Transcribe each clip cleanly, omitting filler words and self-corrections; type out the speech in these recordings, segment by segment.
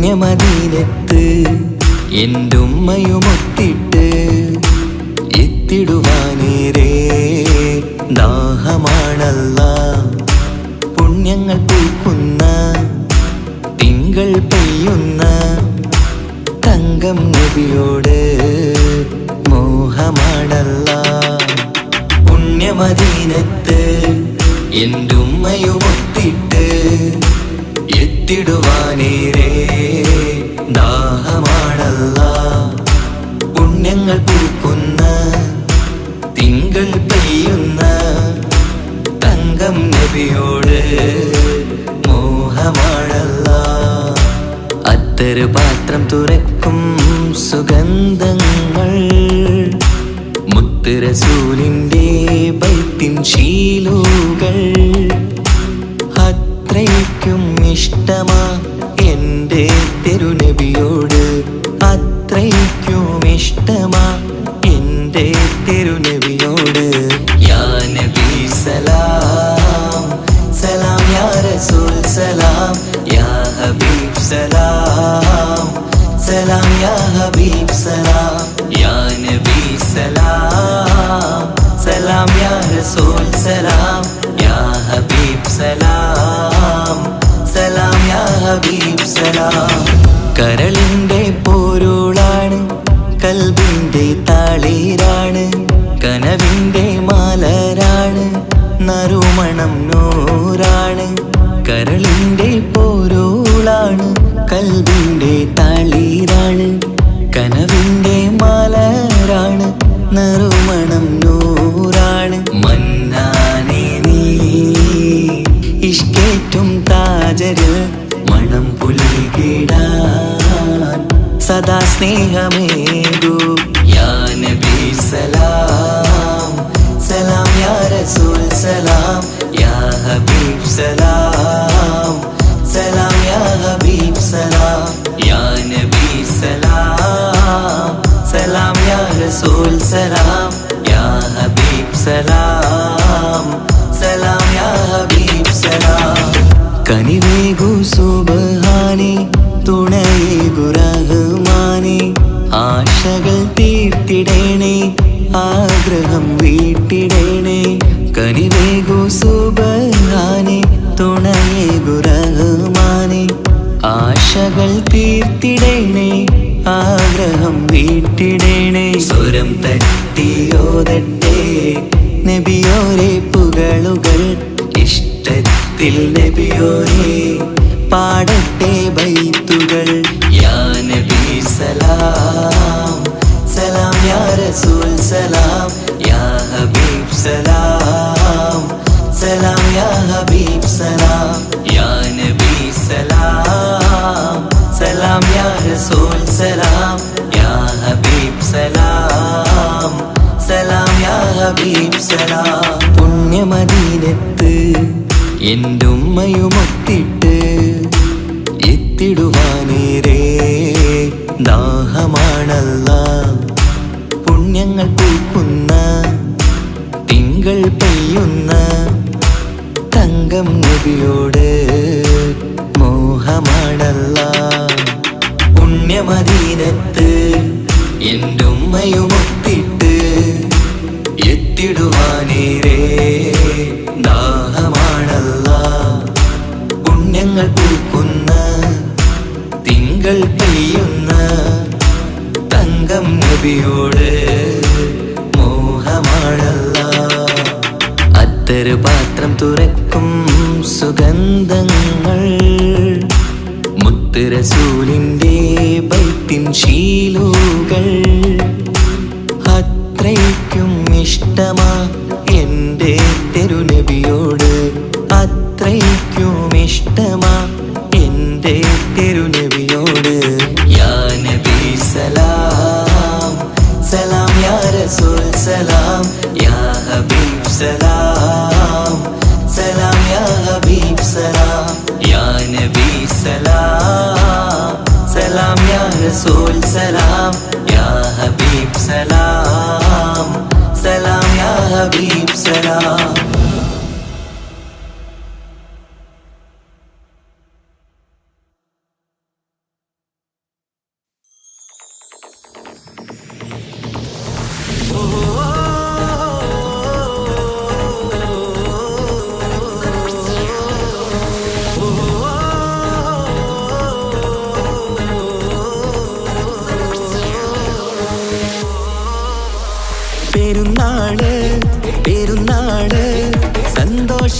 പുണ്യമദീനത്ത് എൻ്റെ ഉമ്മയുമൊത്തിട്ട് എത്തിടുവാനേറെ ദാഹമാണല്ലാ. പുണ്യങ്ങൾ പൂക്കുന്ന തിങ്കൾ പെയ്യുന്ന തങ്കം നബിയോട് മോഹമാണല്ലാ. പുണ്യമദീനത്ത് എൻ്റെ ഉമ്മയുമൊത്തിട്ട് എത്തിടുവാനേറെ ദാഹമാണല്ലാ. പുണ്യങ്ങൾ പൂക്കുന്ന തിങ്കൾ പെയ്യുന്ന തങ്കം നബിയോട് മോഹമാണല്ലാ. അത്തറ് പാത്രം തുറക്കും സുഗന്ധങ്ങൾ മുത്ത് റസൂലിൻ്റെ ബൈത്തിൻ ശീലുകൾ. അത്രയ്ക്കും ഇഷ്ടമാ എൻ്റെ തിരുനബിയോട്, അത്രയ്ക്കും ഇഷ്ടമാ എൻ്റെ തിരുനബിയോട്. യാ നബി സലാം സലാം, യാ റസൂൽ സലാം, യാ ഹബീബ് സലാം സലാം, യാ ഹബീബ് സലാം, യാ നബി സലാം സലാം, യാ റസൂൽ സലാം, യാ ഹബീബ് സലാം സലാം, യാ ഹബീബ് സലാം. കരളിൻ്റെ പോരുളാണ്, കൽബിൻ്റെ താളീരാണ്, കനവിൻ്റെ മാലരാണ്, നറുമണം നൂറാണ്. കരളിൻ്റെ പോരുളാണ്, കൽബിൻ്റെ താളീരാണ്, കനവിൻ്റെ മാലരാണ്, നറുമണം നൂറാണ്. മന്നാനേ നീ ഇഷ്കേറ്റും താജര് മണം പുൽകിടാൻ സദാ സ്നേഹമേകൂ. യാ നബി സലാം സലാം, യാ റസൂൽ സലാം, യാ ഹബീബ് സലാം സലാം, യാ ഹബീബ് സലാം, യാ നബി സലാം സലാം, യാ റസൂൽ സലാം, യാ ഹബീബ് സലാം സലാം, യാ ഹബീബ് സലാം. കനിവേകു സുബ്ഹാനേ, തുണയേകു റഹ്മാനേ, ആശകൾ തീർത്തിടേണേ, ആഗ്രഹം വീട്ടിടേണേ. കനിവേകു സുബ്ഹാനേ, തുണയേകു റഹ്മാനേ, ആശകൾ തീർത്തിടേണേ, ആഗ്രഹം വീട്ടിടേണേ. സ്വരം തട്ടിയോതട്ടെ നബിയോരെ പുകളുകൾ, ഇഷ്ടത്തിൽ നബിയോരെ പാടട്ടെ ബൈത്തുകൾ. യാ നബി സലാം സലാം, യാ റസൂൽ സലാം, യാ ഹബീബ് സലാം സലാം, യാ ഹബീബ് സലാം, യാ നബി സലാം സലാം, യാ റസൂൽ സലാം, യാ ഹബീബ് സലാം സലാം, യാ ഹബീബ് സലാം. പുണ്യമദീനത്ത് എൻ്റെ ഉമ്മയുമൊത്തിട്ട് എത്തിടുവാനേറെ ദാഹമാണല്ലാ. പുണ്യങ്ങൾ പൂക്കുന്ന തിങ്കൾ പെയ്യുന്ന തങ്കം നബിയോട് മോഹമാണല്ലാ. പുണ്യമദീനത്ത് എൻ്റെ ഉമ്മയുമൊത്തിട്ട് എത്തിടുവാനേറെ ദാഹമാണല്ലാ. പുണ്യങ്ങൾ പൂക്കുന്ന തിങ്കൾ പെയ്യുന്ന തങ്കം നബിയോട് മോഹമാണല്ലാ. അത്തറ് പാത്രം തുറക്കും സുഗന്ധങ്ങൾ മുത്ത് റസൂലിൻ്റെ ബൈത്തിൻ ശീലുകൾ. അത്രയ്ക്കും ഇഷ്ടമാ എൻ്റെ തിരുനബിയോട്, അത്രയ്ക്കും ഇഷ്ടമാ എൻ്റെ തിരുനബിയോട്. യാ നബി സലാം സലാം, യാ റസൂൽ സലാം, യാ ഹബീബ് സലാം സലാം, യാ ഹബീബ് സലാം, യാ നബി സലാം സലാം, യാ റസൂൽ സലാം, യാ ഹബീബ് സലാം സലാം, യാ ഹബീബ് സലാം.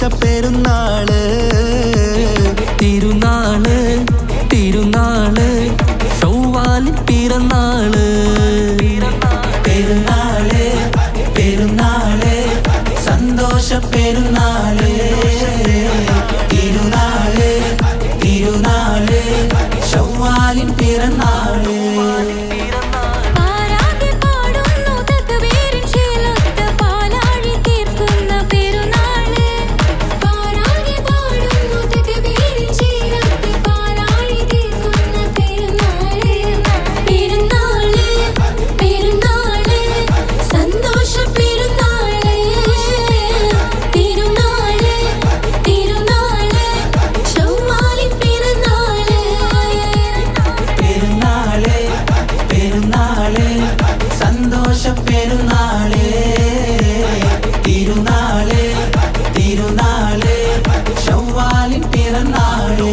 പെരുന്നാള് തിരുനാള് തിരുനാള് ശൗവാലിൻ പിറന്നാള് പെരുന്നാള് പെരുന്നാള് സന്തോഷ പെരുന്നാള് തിരുനാള് തിരുനാള് ശൗവാലിൻ പിറന്നാള് പെരുന്നാള് തിരുനാള് തിരുനാള് ശൗവാലിൻ പിറന്നാള്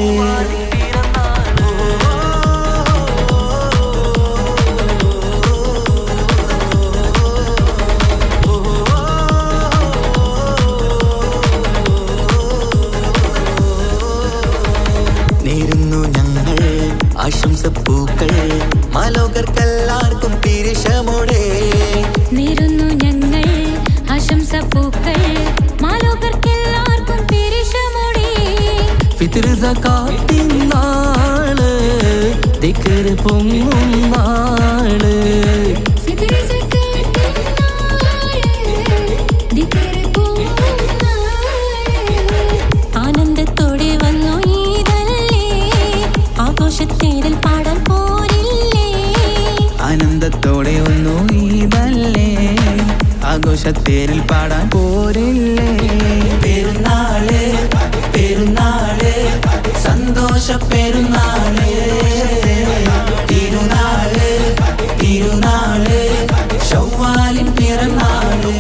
നേരുന്നു ഞങ്ങൾ ആശംസപ്പൂക്കൾ മാലോകർക്കെല്ലാവർക്കും പിരിശമോടെ നേരുന്നു ഞങ്ങൾ ആശംസപ്പൂക്കൾ മാലോകർക്കെല്ലാവർക്കും പിരിശമോടെ ഫിത്ർ സകാത്തിൻ നാള് ദിക്ർ പൊങ്ങും നാള് ഫിത്ർ സകാത്തിൻ നാള് ദിക്ർ പൊങ്ങും നാള് ആനന്ദത്തോടെ വന്നു ഈദല്ലേ ആഘോഷത്തേരിൽ പാടാൻ പോരില്ലേ ആനന്ദത്തോടെ ഒന്നു ഈദല്ലേ ആഘോഷത്തേരിൽ പാടാൻ പോരില്ലേ പെരുന്നാള് പെരുന്നാള് സന്തോഷ പെരുന്നാള് തിരുനാള് തിരുനാള് ശൗവാലിൻ പിറന്നാള്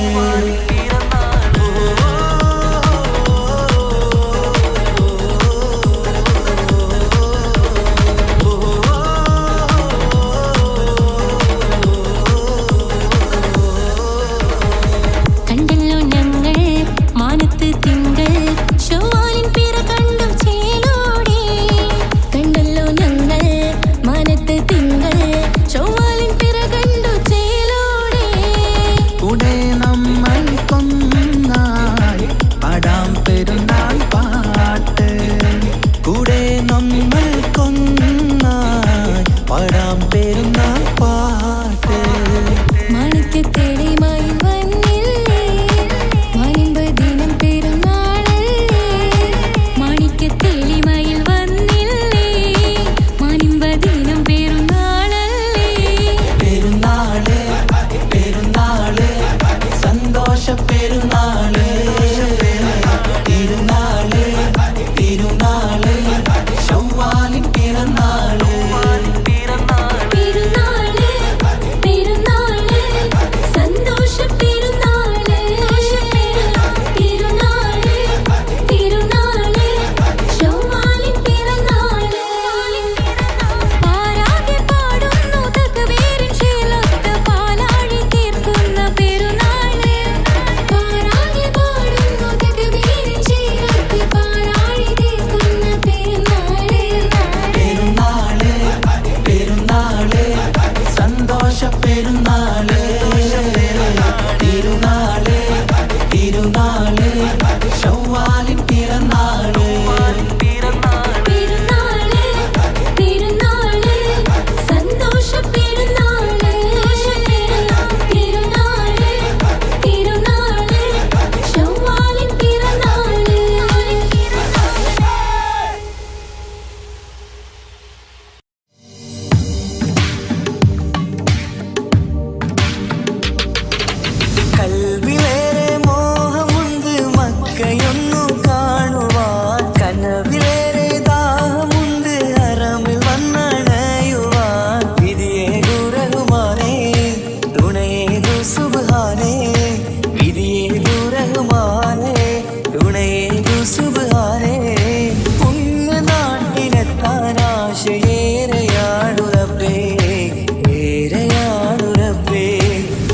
കണ്ടല്ലോ ഞങ്ങൾ മാനത്ത് തിങ്കൾ ശൗവാലിൻ പിറ കണ്ടു ചേലോടെ കണ്ടല്ലോ ഞങ്ങൾ മാനത്ത് തിങ്കൾ ശൗവാലിൻ പിറ കണ്ടു ചേലോടെ കൂടെ നമ്മൾ കൊന്നായി പാടാം പെരുന്നാൾ പാട്ട് കൂടെ നമ്മൾ കൊന്നായി പാടാം പെരുന്നാൾ പാട്ട് മാണിക്യത്തേടിമായി വന്നില്ലേ മാനിമ്പ് ദിനം പെരുന്നാളല്ലേ മാണിക്യത്തേടിമായി വന്നില്ലേ മാനിമ്പ് ദിനം പെരുന്നാളല്ലേ പെരുന്നാള് പെരുന്നാള് സന്തോഷ പെരുന്നാള് തിരുനാള് തിരുനാള് ശൗവാലിൻ പിറന്നാള് പെരുന്നാള് പെരുന്നാള് സന്തോഷ പെരുന്നാള് തിരുനാള് തിരുനാള് ശൗവാലിൻ പിറന്നാള് പാരാകെ പാടുന്നു തക്ബീറിൻ ശീലത്ത് പാലാഴി തീർക്കുന്ന പെരുന്നാള് പാരാകെ പാടുന്നു തക്ബീറിൻ ശീലത്ത് പാലാഴി തീർക്കുന്ന പെരുന്നാള് പെരുന്നാള് പെരുന്നാള് സന്തോഷ പെരുന്നാള് തിരുനാള് തിരുനാള് ശൗവാലിൻ പിറന്നാള് പെരുന്നാള് പെരുന്നാള് സന്തോഷ പെരുന്നാള് തിരുനാള് തിരുനാള് ശൗവാലിൻ പിറന്നാള് കൽവിലേറെ മോഹമുണ്ട് മക്കയൊന്നു കാണുവാൻ കനവിലേറെ ദാഹമുണ്ട് ഹറമിൽ വന്നണയുവാൻ വിധിയേകു റഹ്മാനേ തുണയേകു സുബ്ഹാനേ വിധിയേകു റഹ്മാനേ തുണയേകു സുബ്ഹാനേ പുണ്യനാട്ടിലെത്താൻ ആശയേറെയാണു റബ്ബേ ഏറെയാണു റബ്ബേ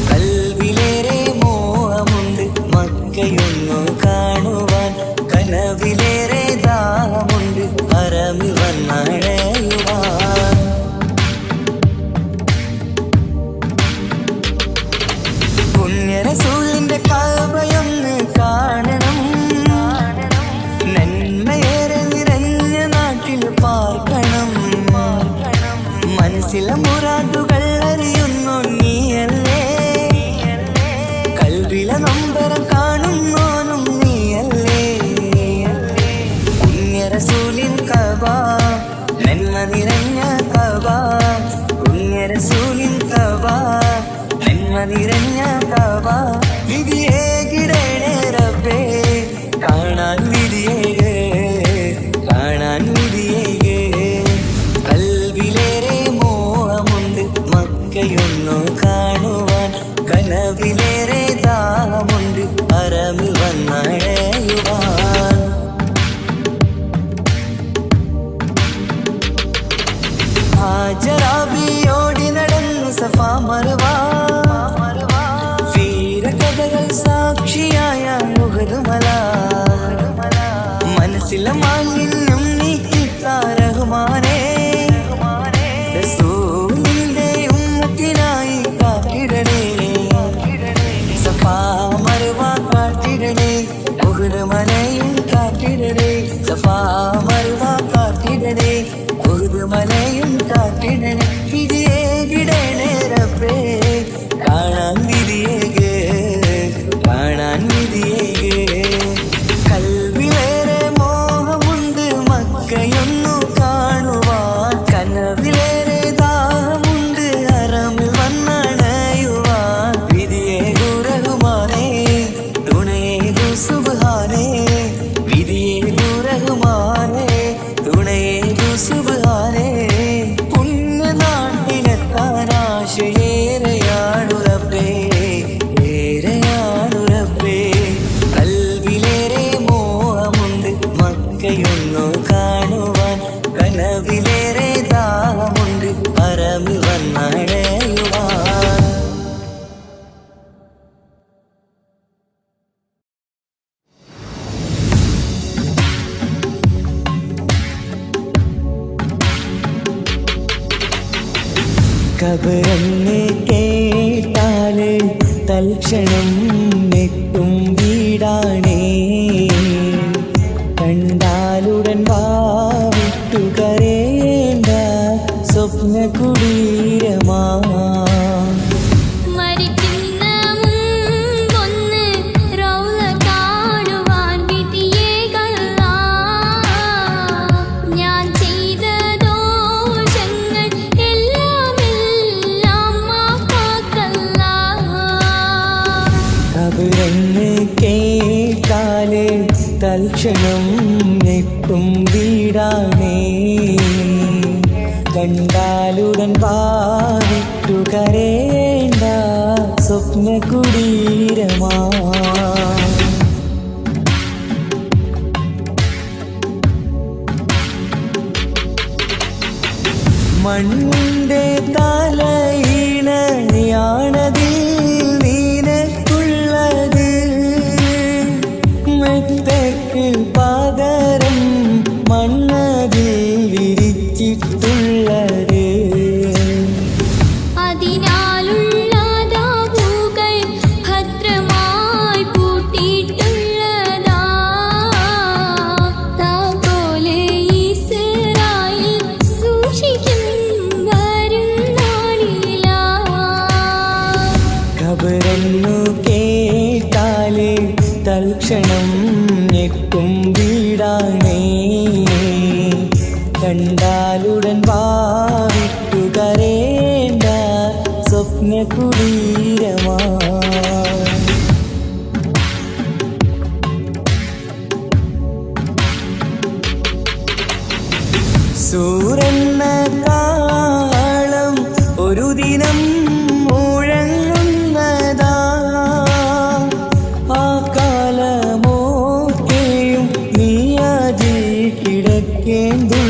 കൽവിലേറെ മോഹമുണ്ട് മക്കയൊന്നു കാണുവാൻ കനവിലേറെ ദാഹമുണ്ട് ഹറമിൽ വന്നണയുവാൻ. പുണ്യറസൂലിന്റെ കഅബയൊന്ന് കാണണം, നന്മയേറെ നിറഞ്ഞ നാട്ടിൽ പാർക്കണം. മനസ്സിലെ മുറാദുകൾ അറിയുന്നു നീയല്ലേ, കൽവിലെ നൊമ്പരം കാണുന്നോനും നീയല്ലേ. പുണ്യറസൂലിൻ കഅബ നന്മ നിറഞ്ഞ കഅബ, പുണ്യറസൂലിൻ കഅബ നന്മ നിറഞ്ഞ കഅബ. വിധിയേകിടണേ റബ്ബേ കാണാൻ വിധിയേക്, കാണാൻ വിധിയേക്. കൽവിലേറെ മോഹമുണ്ട് മക്കയൊന്നു കാണുവാൻ, കനവിലേറെ ദാഹമുണ്ട് ഹറമിൽ വന്നണയുവാൻ. ഹാജറാബിയോടി നടന്നു സഫാ മർവ, വീരകഥകൾ സാക്ഷിയായ ഉഹദ് മല. മനസ്സിലെ മാലിന്യം നീക്കിത്താ റഹ്മാനേ, റസൂലിന്റെ ഉമ്മത്തിനായി കാത്തിടണേ. സഫാ മർവ കാത്തിടണേ, ഉഹദ് മലയും കാത്തിടണേ. സഫാ മർവ കാത്തിടണേ, ഉഹദ് മലയും കാത്തിടണേ. വിധിയേകിടണേ റബ്ബേ കാണാൻ വിധിയേക്, കാണാൻ വിധിയേക്. കൽവിലേറെ മോഹമുണ്ട് മക്കയൊന്നു കാണുവാൻ, കനവിലേറെ ദാഹമുണ്ട് ഹറമിൽ വന്നണയുവാൻ. വിധിയേകു റഹ്മാനേ, തുണയേകു സുബ്ഹാനേ. വിധിയേകു റഹ്മാനേ, തുണയേകു സുബ്ഹാനേ. പുണ്യനാട്ടിലെത്താൻ ആശയേറെയാണു റബ്ബേ, ഏറെയാണു റബ്ബേ. കൽവിലേറെ മോഹമുണ്ട് മക്കയൊന്നു കാണുവാൻ, കനവിലേറെ ദാഹമുണ്ട് ഹറമിൽ വന്നണയുവാൻ. കബറെന്ന് കേട്ടാല് തൽക്ഷണം നെട്ടും വീടാണേ, കണ്ടാലുടൻ വാവിട്ടു കരയേണ്ട സ്വപ്ന കുടീരമാ. മരിക്കുന്ന മുമ്പൊന്ന് റൗള കാണുവാൻ വിധിയേകല്ല. ഞാൻ ചെയ്ത ദോഷങ്ങൾ എല്ലാം മാപ്പാക്കല്ല. കബറെന്ന് കേട്ടാല് തൽക്ഷണം നെട്ടും വീടാണേ, കണ്ടാലുടൻ വാവിട്ടു കരയേണ്ട സ്വപ്ന കുടീരമാ. മണ്ണിന്റെ തലയിണയാണതിൽ നീനക്കുള്ളത്, മെത്തക്ക് പകരം മണ്ണതിൽ വിരിച്ചിട്ടുള്ളത്. അതിനാലുള്ള ദാവുകൾ ഭദ്രമായി പൂട്ടിയിട്ടുള്ളതാ. താക്കോല് ഇസ്രായേൽ സൂക്ഷിക്കും വരും നാളിലാ. ഖബറെന്നു കേട്ടാല് തൽക്ഷണം ഞെട്ടും വീടാണേ, കണ്ടാലുടൻ വാവിട്ടു കരയേണ്ട സ്വപ്ന കുടീരമാ. സൂരെന്ന കാളം ഒരു ദിനം മുഴങ്ങുന്നതാ, ആ കാലമോക്കെയും നീയാതിൽ കിടക്കേണ്ടുള്ളതാ.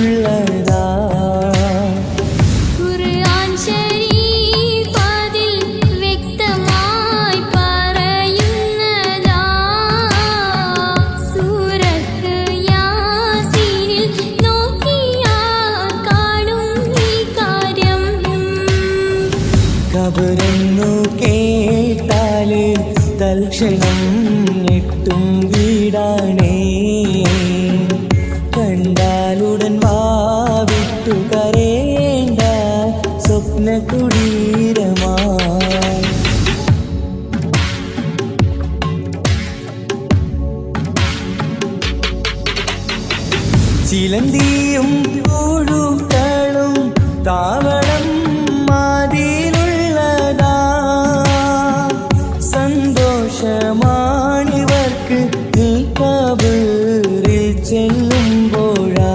ഖുർആൻ ശരീഫ് അതിൽ വ്യക്തമായി പറയുന്നതാ. സൂറത്ത് ഖബറെന്നു കേട്ടാല് തൽക്ഷണം ഞെട്ടും വീടാണേ. കണ്ടാലുടൻ വാവിട്ടു കരേണ്ട സ്വപ്ന കുടീരമാ. ചിലന്തിയും പുഴുക്കളും താവളം മാതിലുള്ളതാ. സന്തോഷമാണിവർക്ക് നീ ഖബറിൽ ചെല്ലുമ്പോഴാ.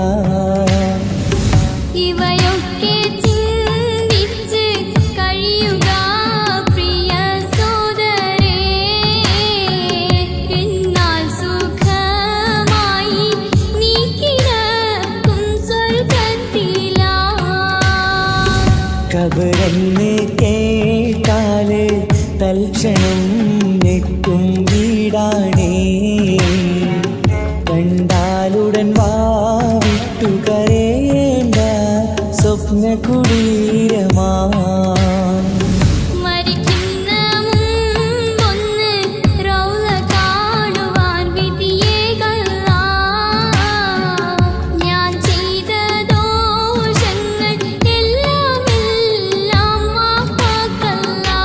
ഇവയൊക്കെ ചിന്തിച്ച് കഴിയുക പ്രിയ സോദരേ. എന്നാൽ സുഖമായി നീ കിടക്കും സ്വർഗ്ഗത്തിലാ. ഖബറെന്ന് കേട്ടാല് തൽക്ഷണം ഞെട്ടും വീടാണേ. കണ്ടാലുടൻ വാവിട്ടു കരേണ്ട സ്വപ്ന കുടീരമാ. മരിക്കുന്ന മുമ്പൊന്ന് റൗള കാണുവാൻ വിധിയേകല്ലാ. ഞാൻ ചെയ്ത ദോഷങ്ങൾ എല്ലാം മാപ്പാക്കല്ലാ.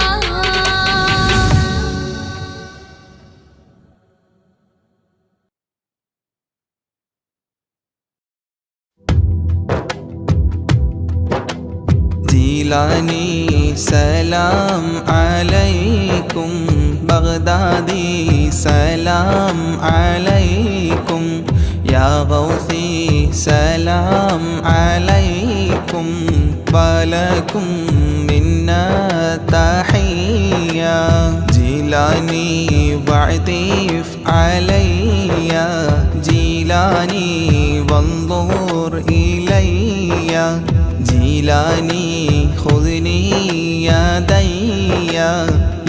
ജീലാനി സലാം അലൈക്കും, ബഗ്ദാദി സലാം അലൈക്കും, യാ ഗൗസി സലാം അലൈക്കും, വലക്കും മിന്നാ തഹിയ്യ. ജീലാനി വഅതിഫ് അലയ്യ, ജീലാനി വൻദുർ ഇലയ്യ, ജീലാനി ഖുദ്നി യദയ്യ,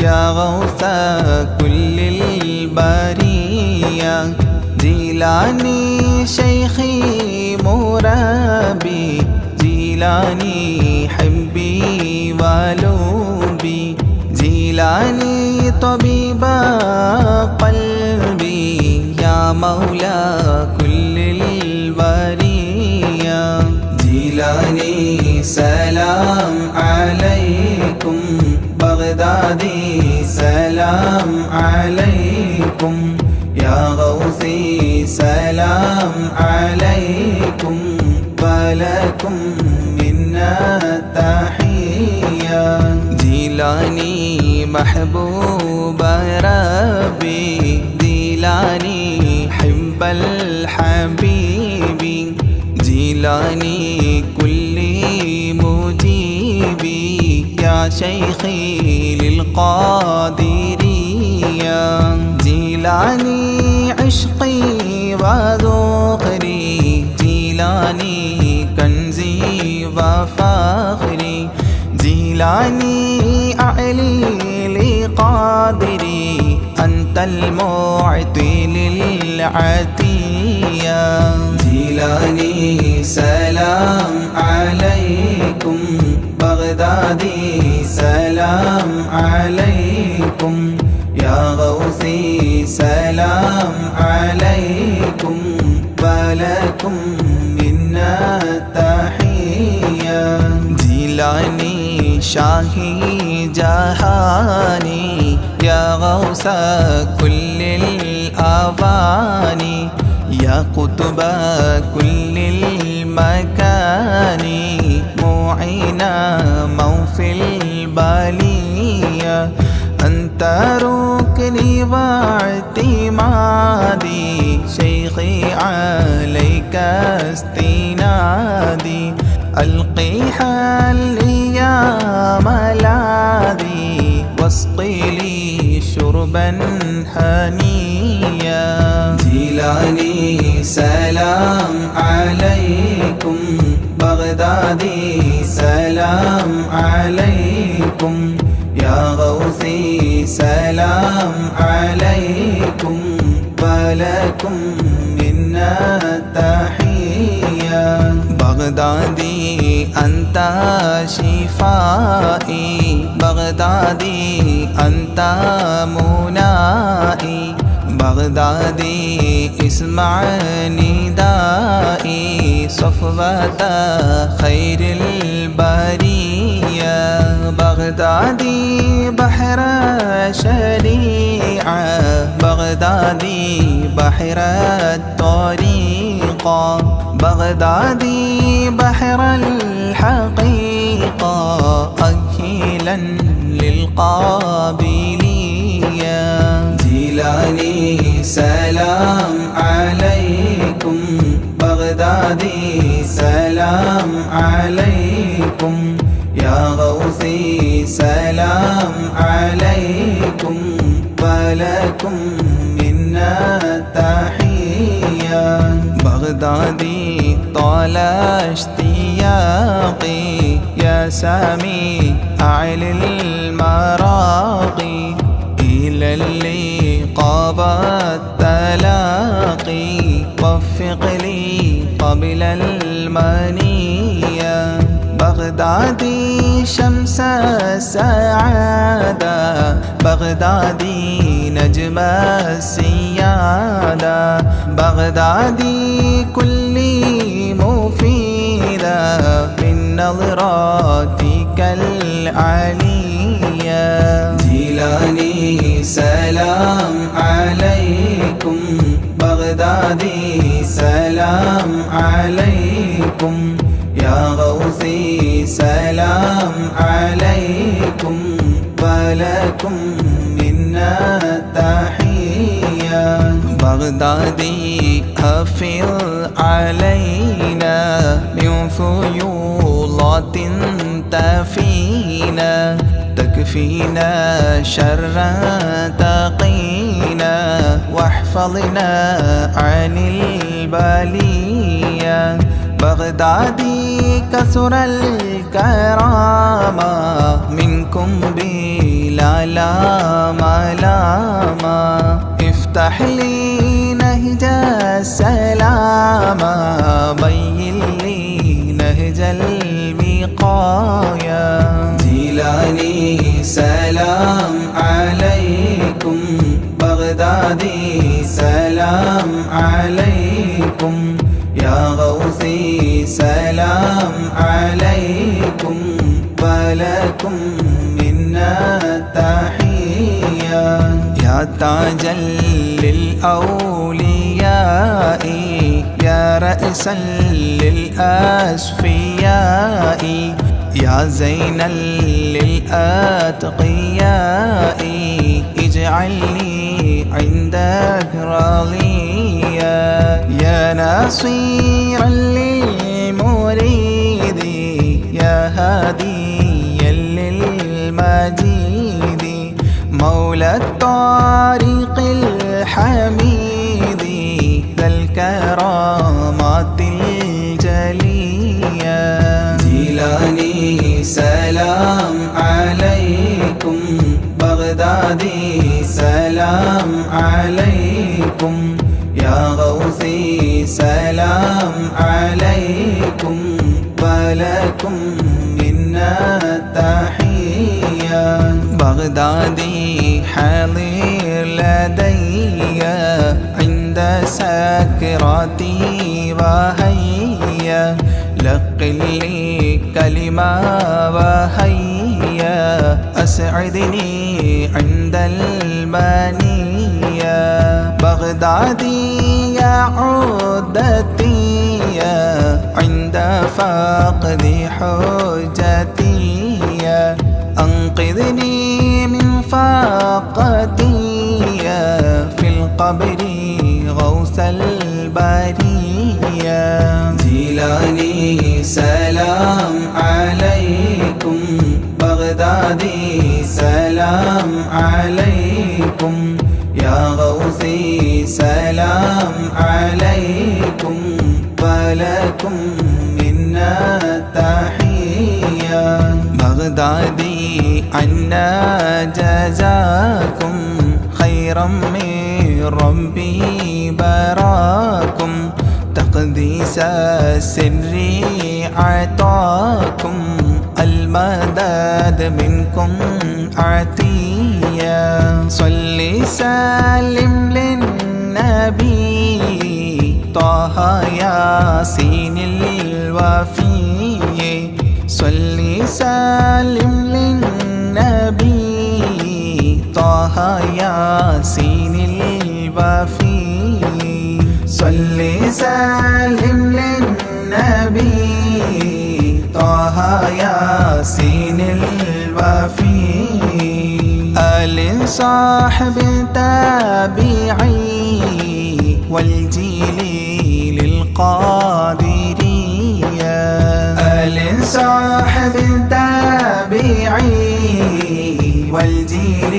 യാ ഗൗസ കുല്ലിൽ ബരിയ. ജീലാനി ശൈഖി മുറബി, ജീലാനി ഹബ്ബി വലുബി, ജീലാനി തബീബ ഖൽബി, യാ മൗലാ കുല്ലിൽ വരിയ. ജീലാനി സലാം അലൈക്കും, ബഗ്ദാദി സലാം അലൈക്കും, യാ ഗൗസി സലാം അലൈക്കും, വലക്കും മിന്നാ തഹിയ്യ. ജീലാനി മഹബൂബ റബ്ബി, ജീലാനി ഹിബ്ബൽ ഹബീബി, ജീലാനി കുല്ലി മുജീബി, യാ ശൈഖി ലിൽ ഖാദിരിയ. ജീലാനി ഇശ്ഖി വദുഖരി, ജീലാനി കൻസി വഫഖരി, ജീലാനി അഅലി ലിഖാദിരി, അൻതൽ മുഅതി ലിൽ അതിയ. ജീലാനി സലാം അലൈക്കും, ബഗ്ദാദി സലാം അലൈക്കും, യാ ഗൗസി സലാം അലൈക്കും, വലക്കും മിന്നാ തഹിയ്യ. ജീലാനി ഷാഹി ജഹാനി, യാ ഗൗസ കുല്ലിൽ അവാനി, യാ ഖുത്ബ കുല്ലിൽ മകാനി, മുഈന മൗഫിൽ ബലിയ. അൻത റുക്നി വഅ്തിമാദി, ശൈഖി അലൈക ഇസ്തിനാദി, അൽഖി ഹല്ലി യാ മലാദി, വസ്ഖി ലി ശുർബൻ ഹനിയ. ജീലാനി സലാം അലൈക്കും, ബഗ്ദാദി സലാം അലൈക്കും, യാ ഗൗസി സലാം അലൈക്കും, വലക്കും മിന്നാ തഹിയ്യ. ബഗ്ദാദി أنت شفائي بغدادي أنت منائي بغدادي اسمع ندائي صفوة خير البرية بغدادي بحر شريعة بغدادي بحر الطريقة بغدادي بحر الحقيقة أكيلا للقابلية جيلاني سلام عليكم بغدادي سلام عليكم يا غوثي سلام عليكم ولكم منا تحية بغدادي طال اشتياقي يا سامي أعلى المراقي إلى اللقاء والتلاقي وفق لي قبل المنية بغدادي شمس السعادة بغدادي نجم السيادة بغدادي كلي مفيدة من نظراتك العلية جيلاني سلام عليكم بغدادي سلام عليكم يا غوثي سلام عليكم ولكم منا تحية بغدادي أفض علينا من فيوضات تفينا تكفينا شر تقينا واحفظنا عن البلية بغدادي كثر الكرامة منكم بلا ملامة افتح لي نهج السلامة بين لي نهج الوقاية جيلاني سلام عليكم بغدادي سلام عليكم يا غوثي سلام عليكم ولكم منا تحية يا تاجا للأولياء يا رأسا للأصفياء يا زينا للأتقياء اجعلني عندك راضيا يا ناصيرا للمريد يا هاديا للمجيد مولى الطريق الحميد ذا الكرامات الجلية جيلاني سلام عليكم بغدادي سلام عليكم يا غوثي سلام عليكم ولكم منا تحية بغدادي حاضر لدي عند سكراتي وهيا لقل لي كلمة وهيا أسعدني عند المنية بغدادي يا عودتي عند فقد حجتي أنقذني من فاقتي في القبر غوث البرية جيلاني سلام عليكم بغدادي سلام عليكم يا غوثي سلام عليكم ولكم منا تحية بغدادي عنا جزاكم خيرا من ربي براكم تقديس السر أعطاكم المدد منكم عطية صل سلم للنبي طه ياسين الوفي صل سلم للنبي طه ياسين الوفي صل سلم للنبي طه ياسين الوفي آل صاحب تابعي والجيل للقادرية آل صاحب تابعي والجيل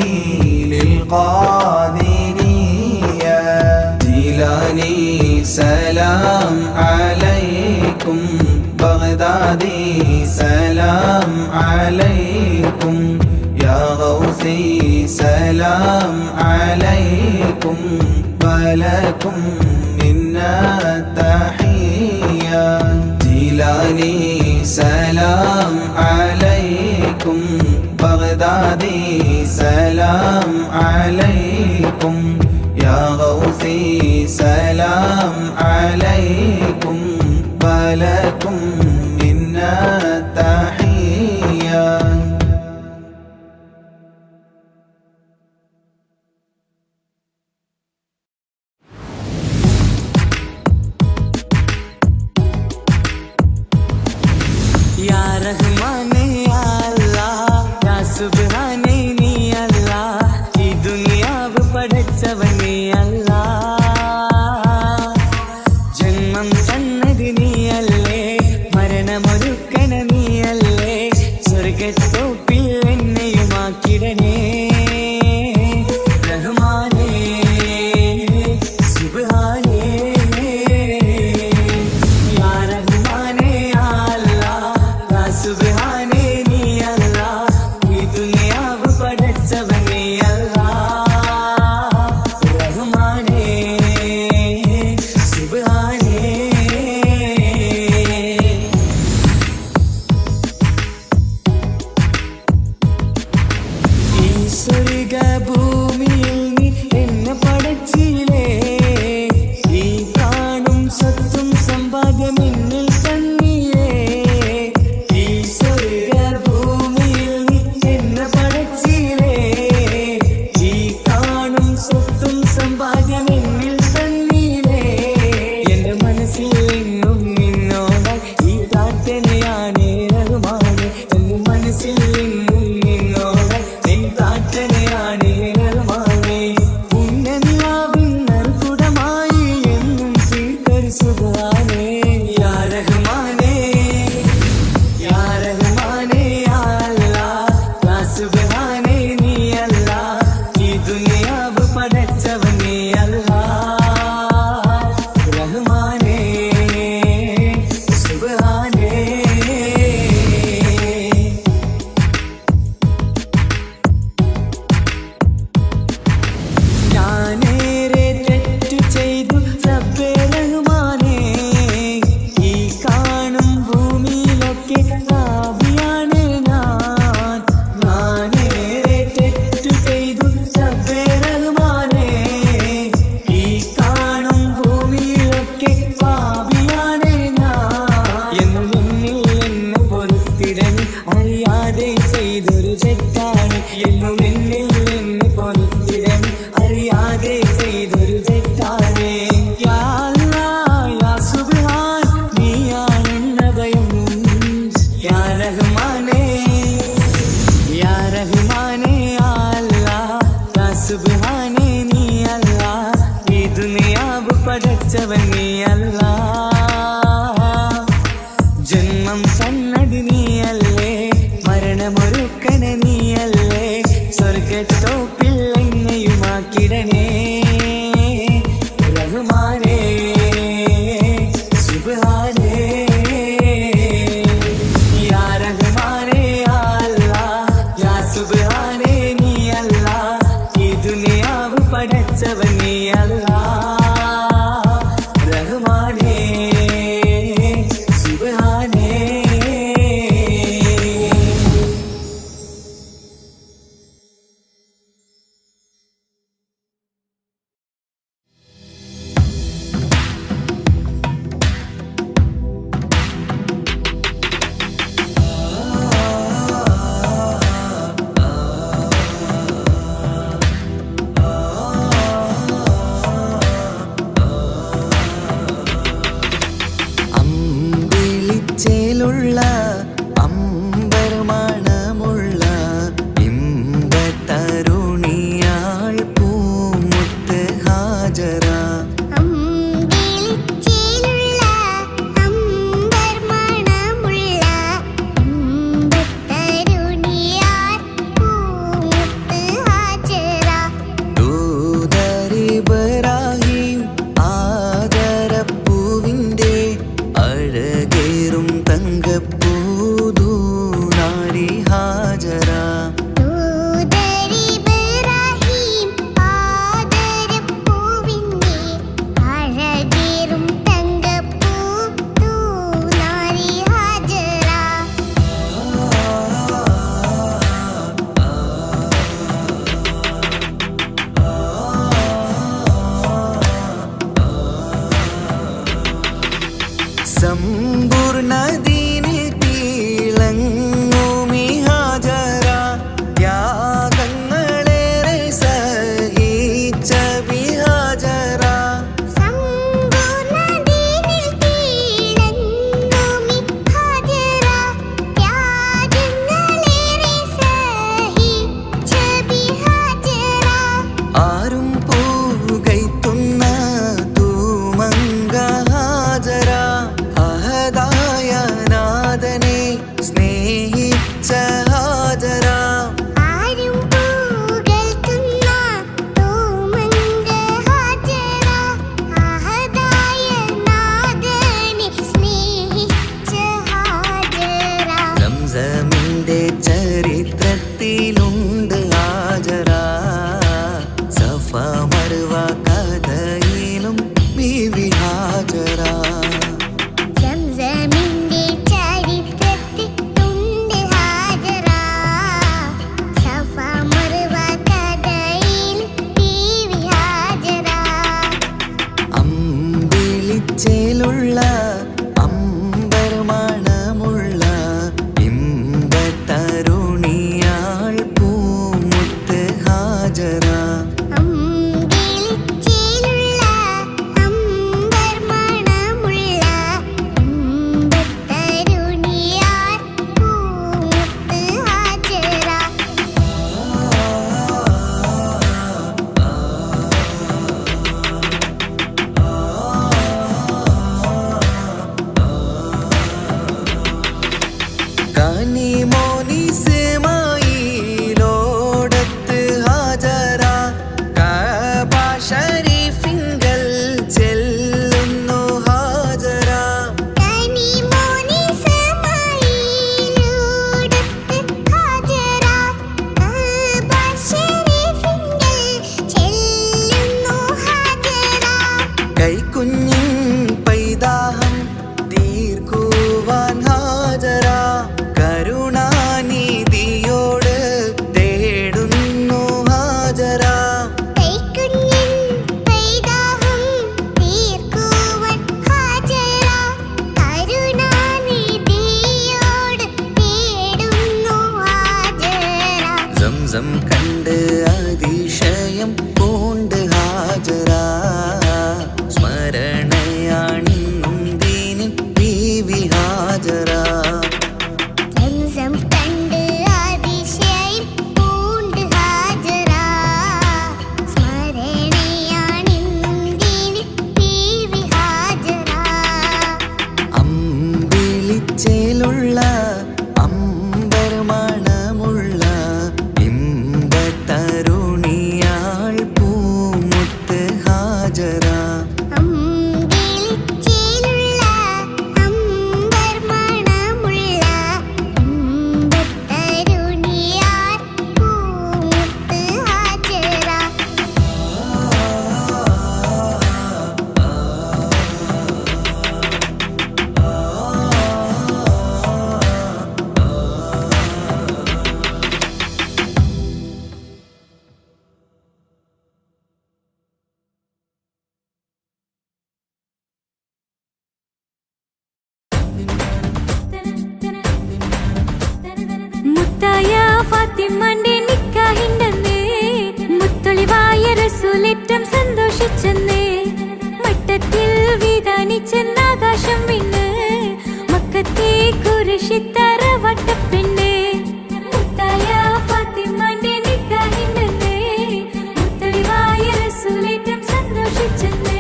للقادرية جيلاني سلام عليكم بغدادي سلام عليكم يا غوثي سلام عليكم ولكم منا تحية جيلاني سلام عليكم بغدادي سلام عليكم يا غوثي سلام عليكم ولكم منا تحية या रहमाने या अल्लाह या सुब्हाने नी अल्लाह ഈ ദുനിയാവ് പടച്ചവനേ അല്ലാഹ് ജന്മം തന്നത് നീയല്ലേ മരണമൊരുക്കണ നീയല്ലേ സ്വർഗ്ഗത്തോപ്പിൽ എന്നെയുമാക്കിടണേ റഹ്മാനേ സുബ്ഹാനേ യാ റഹ്മാനേ യാ അല്ലാഹ് യാ സുബ്ഹാനേ നീ അല്ലാഹ് ഈ ദുനിയാവ് പടച്ചവനേ അല്ലാഹ് റഹ്മാനേ സുബ്ഹാനേ ഈ സ്വർഗ്ഗഭൂമിയിൽ നീ എന്നെ പടച്ചില്ലേ ഈ പ്രാണും സ്വത്തും സമ്പാദ്യം എന്നിൽ തന്നില്ലേ ഈ സ്വർഗ്ഗഭൂമിയിൽ നീ എന്നെ പടച്ചില്ലേ ഈ പ്രാണും സ്വത്തും സമ്പാദ്യം എന്നിൽ തന്നില്ലേ എന്റെ മനസ്സിൽ എങ്ങും നിന്നോടാൽ ഈ പ്രാർത്ഥനയാണ് റഹ്മാനേ എന്റെ മനസ്സിൽ എങ്ങും നിന്നോടാൽ എൻ പ്രാർത്ഥനയാണ് റഹ്മാനേ പുണ്യനിലാവിൻ നറുകുടമായി എന്നും തീർത്തൊരു സുബ്ഹാനേ യാ റഹ്മാനേ യാ റഹ്മാനേ യാ അല്ലാഹ് യാ സുബ്ഹാനേ നീ അല്ലാഹ് ഈ ദുനിയാവ് പടച്ചവനേ അല്ലാഹ് റഹ്മാനേ സുബ്ഹാനേ ഞാനേറെ തെറ്റു ചെയ്തു റബ്ബേ റഹ്മാനേ ഈ കാണും ഭൂമിയിലൊക്കെ പാപിയാണ് ഞാനേറെ തെറ്റു ചെയ്തു റബ്ബേ റഹ്മാനേ ഈ കാണും ഭൂമിയിലൊക്കെ പാപിയാണ് എന്നും എന്നിൽ എന്നെ പൊറുത്തിടണി അറിയാതെ ചെയ്തൊരു തെറ്റാണ് എന്നും എന്നിൽ എന്നെ പൊറുത്തിടണി അറിയാതെ ചെയ്തൊരു തെറ്റാണ് യാ അല്ലാഹ് യാ സുബ്ഹാൻ നീയാണെന്ന ഭയം യാ റഹ്മാനേ യാ റഹ്മാനേ യാ അല്ലാഹ് യാ സുബ്ഹാനേ നീ അല്ലാഹ് ഈ ദുനിയാവ് പടച്ചവനേ അല്ലാഹ് ജന്മം തന്നത് നീയല്ലേ മരണമൊരുക്കണ നീയല്ലേ സ്വർഗ്ഗത്തോപ്പിൽ എന്നെയുമാക്കിടണേ റഹ്മാനേ സുബ്ഹാനേ യാ റഹ്മാനേ യാ അല്ലാഹ് യാ സുബ്ഹാനേ നീ അല്ലാഹ് ഈ ദുനിയാവ് പടച്ചവനേ അല്ലാഹ് റഹ്മാനേ ചേലുള്ള അമ്പർ മണമുള്ള ഇമ്പത്തരുണിയാൾ പൂമുത്ത് ഹാജറ. ലോടത്ത് ഹാജറ കഅബ ശരീഫിങ്കൽ ചെല്ലുന്നു ഹാജറ. കൈക്കുഞ്ഞിൻ പൈതാഹം തീർക്കുവാൻ ഹാജറ കരുണാനിധിയോട് തേടുന്നു ഹാജറ. സംസം കണ്ട് അതിശയം പൂണ്ട് ഹാജറ സ്മരണയാണിന്നും ദീനിൻ ബീവി ഹാജറ. അമ്പിളിച്ചേലുള്ള അമ്പർ മണമുള്ള ഇമ്പത്തരുണിയാൾ പൂമുത്ത് ഹാജറ. മുത്തായ ഫാത്തിമാന്റെ നിക്കാഹിണ്ടെന്ന് മുത്തൊളിവായ റസൂലേറ്റം സന്തോഷിച്ചെന്ന് മട്ടത്തിൽ വിധാനിച്ചെന്ന് ആകാശം വിണ്ണ് മക്കത്തെ കുരിശിത്തറ വട്ടപ്പെണ്ണ്. മുത്തായ ഫാത്തിമാന്റെ നിക്കാഹിണ്ടെന്ന് മുത്തൊളിവായ റസൂലേറ്റം സന്തോഷിച്ചെന്ന്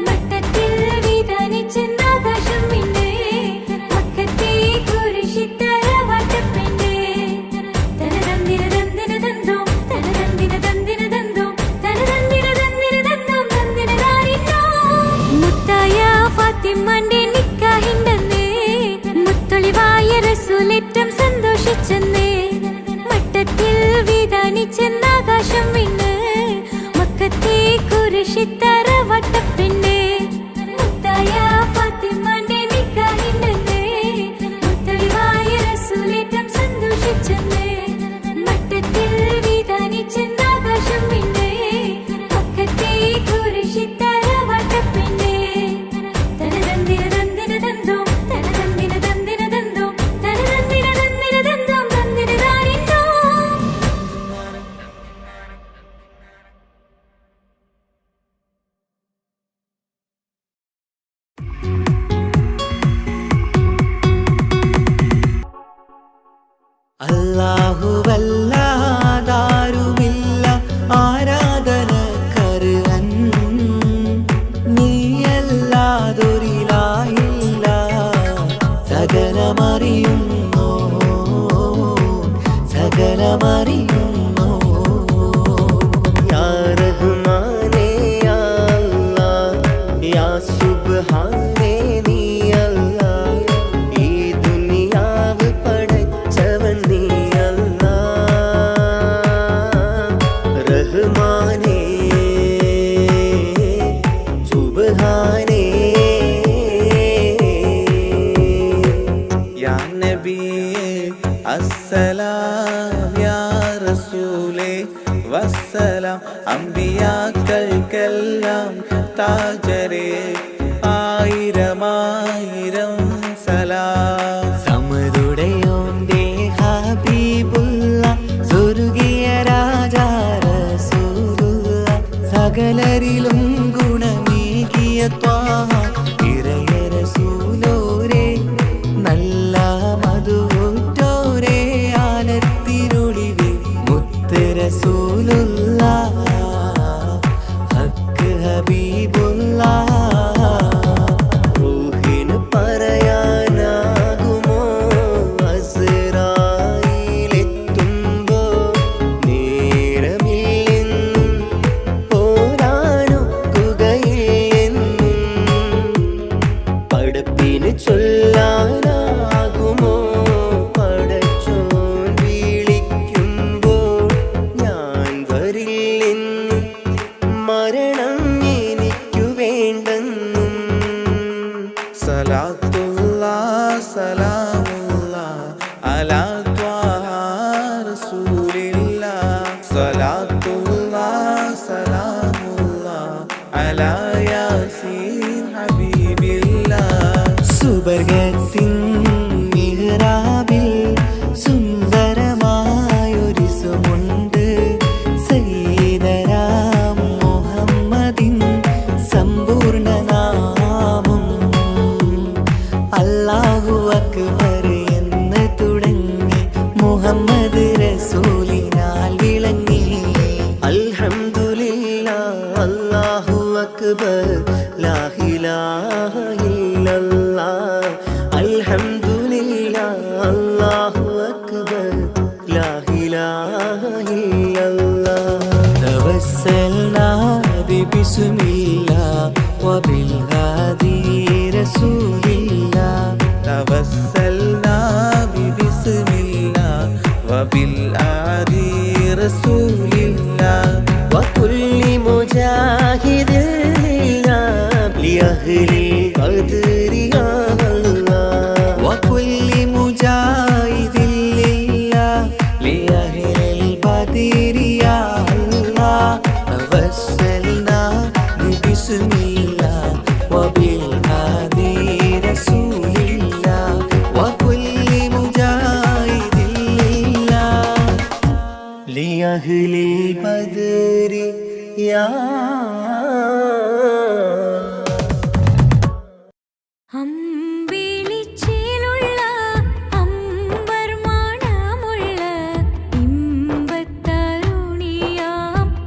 മട്ടത്തിൽ വിധാനിച്ചെന്ന് ആകാശം വിണ്ണ് മക്കത്തെ കുരിശിത്തറ ഫാത്തിമാന്റെ നിക്കാഹിണ്ടെന്ന് മുത്തൊളിവായ റസൂലേറ്റം സന്തോഷിച്ചെന്ന് മട്ടത്തിൽ വിധാനിച്ചെന്ന് ആകാശം വിണ്ണ് മക്കത്തെ കുരിശിത്തറ വട്ടപ്പെണ്ണ്. മുത്തായ ഫാത്തിമാന്റെ നിക്കാഹിണ്ടെന്ന് മുത്തൊളിവായ റസൂലേറ്റം സന്തോഷിച്ചെന്ന് മട്ടത്തിൽ വിധാനിച്ചെന്ന് ആകാശം വിണ്ണ് മക്കത്തെ കുരിശിത്തറ വട്ടപ്പെണ്ണ്. അല്ലാഹുവല്ലാതാരുമില്ല ആരാധനക്കർഹൻ നീയല്ലാതൊരിലാഹില്ല സകലമറിയുന്നു സകലമറിയുന്നു. യാ റഹ്മാനേ യാ അല്ലാഹ് യാ സുബ്ഹാനേ നീ അല്ലാഹ് ഈ ദുനിയാവ് പടച്ചവൻ നീ റഹ്മാനേ സുബ്ഹാനേ. യാ നബിയേ അസ്സലാം യാ റസൂലേ വസ്സലാം അംബിയാക്കൾക്കെല്ലാം താജരേ ആയിരം നൽകിയ ത്വാഹ ഇറയ റസൂലോരേ നല്ല മധുറ്റോരേ ആലത്തിനൊളിവേ മുത്ത് റസൂലുള്ളാഹ് ഹക്ക് ഹബീബുള്ളാഹ് റൂഹിന് പറയാനാകുമോ അസ്റായിലെത്തുമ്പോ നേരമില്ലെന്നും പോരാനൊക്കുകയില്ലെന്നും പടപ്പിന് ചൊല്ലാനാകുമോ പടച്ചോൻ വിളിക്കുമ്പോൾ ഞാൻ വരില്ലെന്നും മരണം എനിക്കു വേണ്ടെന്നും സലാത്തുല്ലാഹ് സലാമുല്ലാഹ് അലാ ത്വാഹ റസൂലില്ലാഹ് സലാത്തുല്ലാഹ് സലാമുല്ലാഹ് അലാ യാസീൻ ഹബീബില്ലാഹ് സുബർഗത്തിൻ മിഹ്റാബിൽ സുന്ദരമായൊരു സുമുണ്ട് സയ്യിദനാ മുഹമ്മദിൻ സമ്പൂർണ്ണ നാമം അല്ലാഹു അക്ബർ എന്ന് തുടങ്ങി മുഹമ്മദ് റസൂലിനാൽ വിളങ്ങി അൽഹംദുലില്ലാഹ് അല്ലാഹു അക്ബർ ലാ ഇലാഹ ഇല്ലല്ലാഹ് അൽഹംദുലില്ലാഹ് അല്ലാഹു അക്ബർ ലാ ഇലാഹ ഇല്ലല്ലാഹ് തവസ്സൽനാ ബിസ്മില്ലാഹ് വബിൽഹാദി റസൂലില്ലാഹ് തവസ്സൽനാ ബിസ്മില്ലാഹ് വബിൽഹാദി റസൂലില്ലാഹ് വകുല്ലി മുജാഹിദിൻ ലിഅഹ്ലിൽ ഖദ്രി യാ അല്ലാഹ് വകുല്ലി മുജാഹിദിൻ ലിഅഹ്ലിൽ ഖദ്രി യാ അല്ലാഹ് തവസ്സൽനാ ബിസ്മില്ലാഹ് വബിൽഹാദി റസൂലില്ലാഹ് വകുല്ലി മുജാഹിദിൻ ലിഅഹ്ലിൽ ഖദ്രി യാ അമ്പിളിച്ചേലുള്ള അമ്പർ മണമുള്ള ഇമ്പത്തരുണിയാം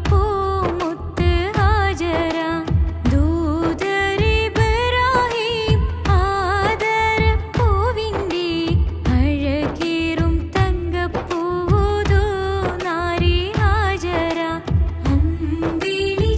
പൂമുത്ത് ഹാജര ദൂതരിബ്രാഹിം ആദരപ്പൂവിൻ്റെ അഴകേറും തങ്കപ്പൂതോ നാരി ഹാജര അമ്പിളി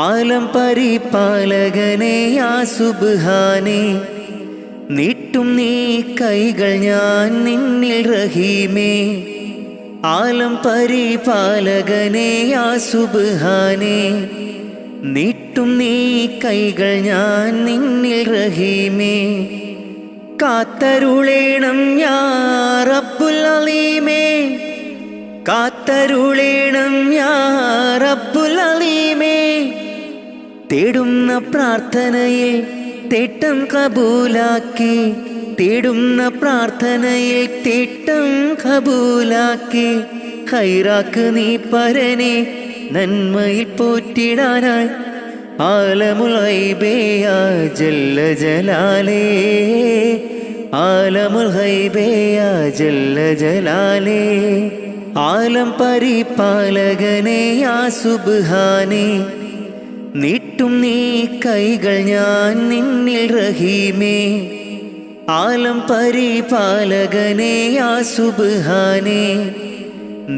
ആലം പരിപാലകനെ യാ സുബ്ഹാനേ നീട്ടും നീ കൈകൾ ഞാൻ നിന്നിൽ റഹീമേ ആലം പരിപാലകനെ യാ സുബ്ഹാനേ നീട്ടും നീ കൈകൾ ഞാൻ നിന്നിൽ റഹീമേ കാത്തരുളേണം യാ റബ്ബുൽ അലീമേ കാത്തരുളേണം യാ റബ്ബുൽ അലീമേ തേടുന്ന പ്രാർത്ഥനയിൽ തേട്ടം കബൂലാക്കി തേടുന്ന പ്രാർത്ഥനയിൽ തേട്ടം കബൂലാക്കി ഖൈറാക്ക് നീ പരനെ നന്മയിൽ പോറ്റിടാനായി ആലമുൽ ഗൈബേ യാ ജല്ല ജലാലേ ആലമുൽ ഗൈബേ യാ ജല്ല ജലാലേ ആലം പരിപാലകനെ യാ സുബ്ഹാനേ നീട്ടും നീ കൈകൾ ഞാൻ നിന്നിൽ റഹീമേ ആലം പരിപാലകനെ യാ സുബ്ഹാനേ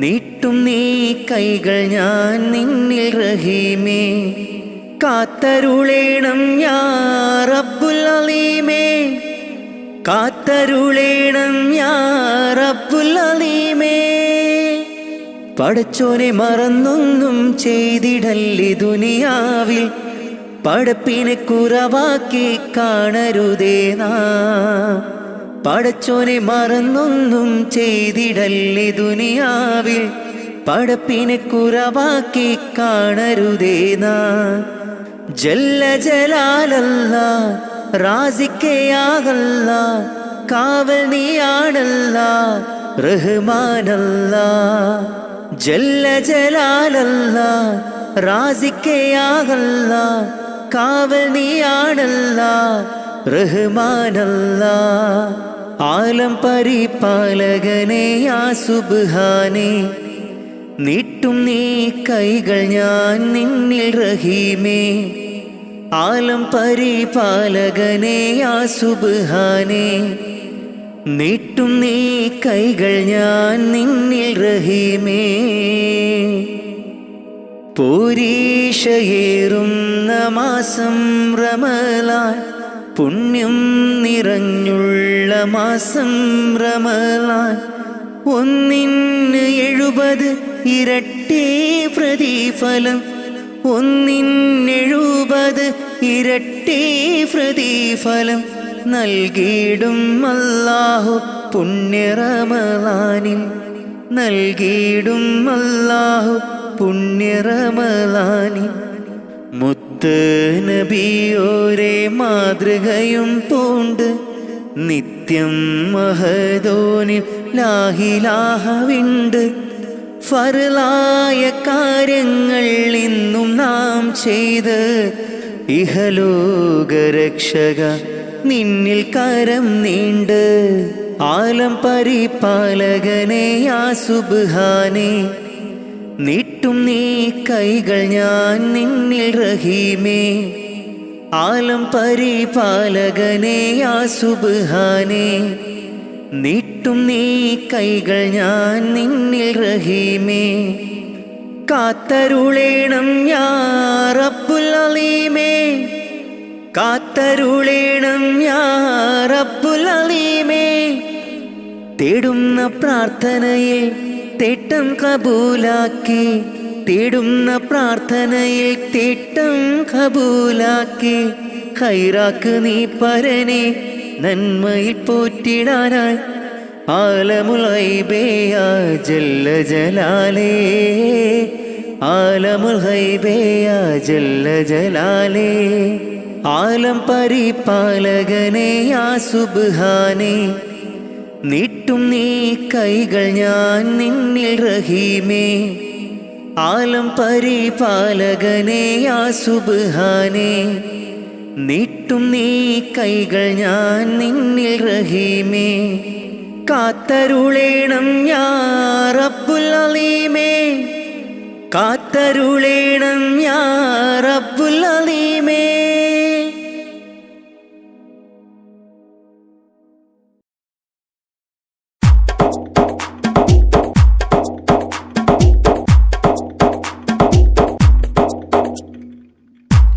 നീട്ടും നീ കൈകൾ ഞാൻ നിന്നിൽ റഹീമേ കാത്തരുളേണം യാ റബ്ബുൽ അലീമേ കാത്തരുളേണം യാ റബ്ബുൽ അലീമേ പടച്ചോനെ മറന്നൊന്നും ചെയ്തിടല്ലേ ദുനിയാവിൽ പടപ്പിനെ കുറവാക്കി കാണരുതേ നാം പടച്ചോനെ മറന്നൊന്നും ചെയ്തിടല്ലേ ദുനിയാവിൽ പടപ്പിനെ കുറവാക്കി കാണരുതേ നാം ജല്ല ജലാലല്ലാ റാസിക്കയാകല്ലാ കാവൽ നീയാണല്ലാ റഹ്മാനല്ലാ ജല്ല ജലാലല്ലാ റാസിക്കയാകല്ലാ കാവൽ നീയാണല്ലാ റഹ്മാനല്ലാ ആലം പരിപാലകനെ യാ സുബ്ഹാനേ നീട്ടും നീ കൈകൾ ഞാൻ നിന്നിൽ റഹീമേ ആലം പരിപാലകനെ യാ സുബ്ഹാനേ നീട്ടും നീ കൈകൾ ഞാൻ നിന്നിൽ റഹീമേ പൂരീഷയേറുന്ന മാസം റമളാൻ പുണ്യം നിറഞ്ഞുള്ള മാസം റമളാൻ ഒന്നിന് 70 ഇരട്ടി പ്രതിഫലം ഒന്നിന് 70 ഇരട്ടി പ്രതിഫലം നൽകിയിടും അല്ലാഹു പുണ്യ റമളാനിൽ നൽകിയിടും അല്ലാഹു പുണ്യ റമളാനിൽ മുത്ത് നബിയോരെ മാതൃകയും പൂണ്ട് നിത്യം മഹദോനിൽ ലാഹിലാഹവിണ്ട് ഫർലായ കാര്യങ്ങൾ ഇന്നും നാം ചെയ്ത് ഇഹലോകരക്ഷക നിന്നിൽ കരം നീണ്ട് ആലം പരിപാലകനെ യാ സുബ്ഹാനേ നീട്ടും നീ കൈകൾ ഞാൻ നിന്നിൽ റഹീമേ ആലം പരിപാലകനെ യാ സുബ്ഹാനേ നീട്ടും നീ കൈകൾ ഞാൻ നിന്നിൽ റഹീമേ കാത്തരുളേണം യാ റബ്ബുൽ അലീമേ കാത്തരുളേണം യാ റബ്ബുൽ അലീമേ തേടുന്ന പ്രാർത്ഥനയിൽ തേട്ടം കബൂലാക്കി തേടുന്ന പ്രാർത്ഥനയിൽ തേട്ടം കബൂലാക്കി ഖൈറാക്ക് നീ പരനെ നന്മയിൽ പോറ്റിടാനായി ആലമുൽ ഗൈബേ യാ ജല്ല ജലാലേ ആലമുൽ ഗൈബേ യാ ജല്ല ജലാലേ ആലം പരിപാലകനെ യാ സുബ്ഹാനേ നീട്ടും നീ കൈകൾ ഞാൻ നിന്നിൽ റഹീമേ ആലം പരിപാലകനെ യാ സുബ്ഹാനേ നീട്ടും നീ കൈകൾ ഞാൻ നിന്നിൽ റഹീമേ കാത്തരുളേണം യാ റബ്ബുൽ അലീമേ കാത്തരുളേണം യാ റബ്ബുൽ അലീമേ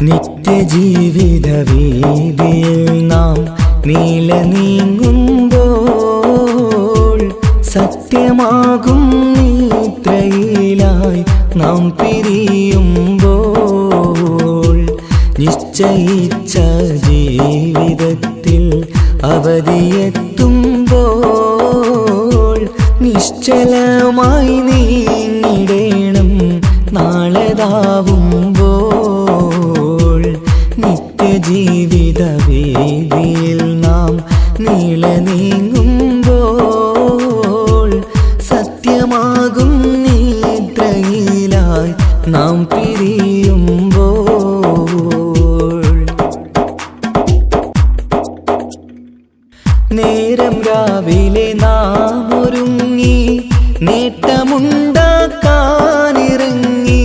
നിത്യജീവിത വീതിയിൽ നാം നീല നീങ്ങുമ്പോൾ സത്യമാകും നിദ്രയിലായി നാം പിരിയുമ്പോൾ നിശ്ചയിച്ച ജീവിതത്തിൽ അവധിയെത്തുമ്പോൾ നിശ്ചലമായി നീങ്ങിടേണം നാളെതാവുമ്പോൾ നിത്യജീവിത വേദിയിൽ നാം നീള നീങ്ങുമ്പോൾ സത്യമാകും നിദ്രയിലായി നാം പിരിയുമ്പോൾ നേരം രാവിലെ നാം ഒരുങ്ങി നേട്ടമുണ്ടാക്കാനിറങ്ങി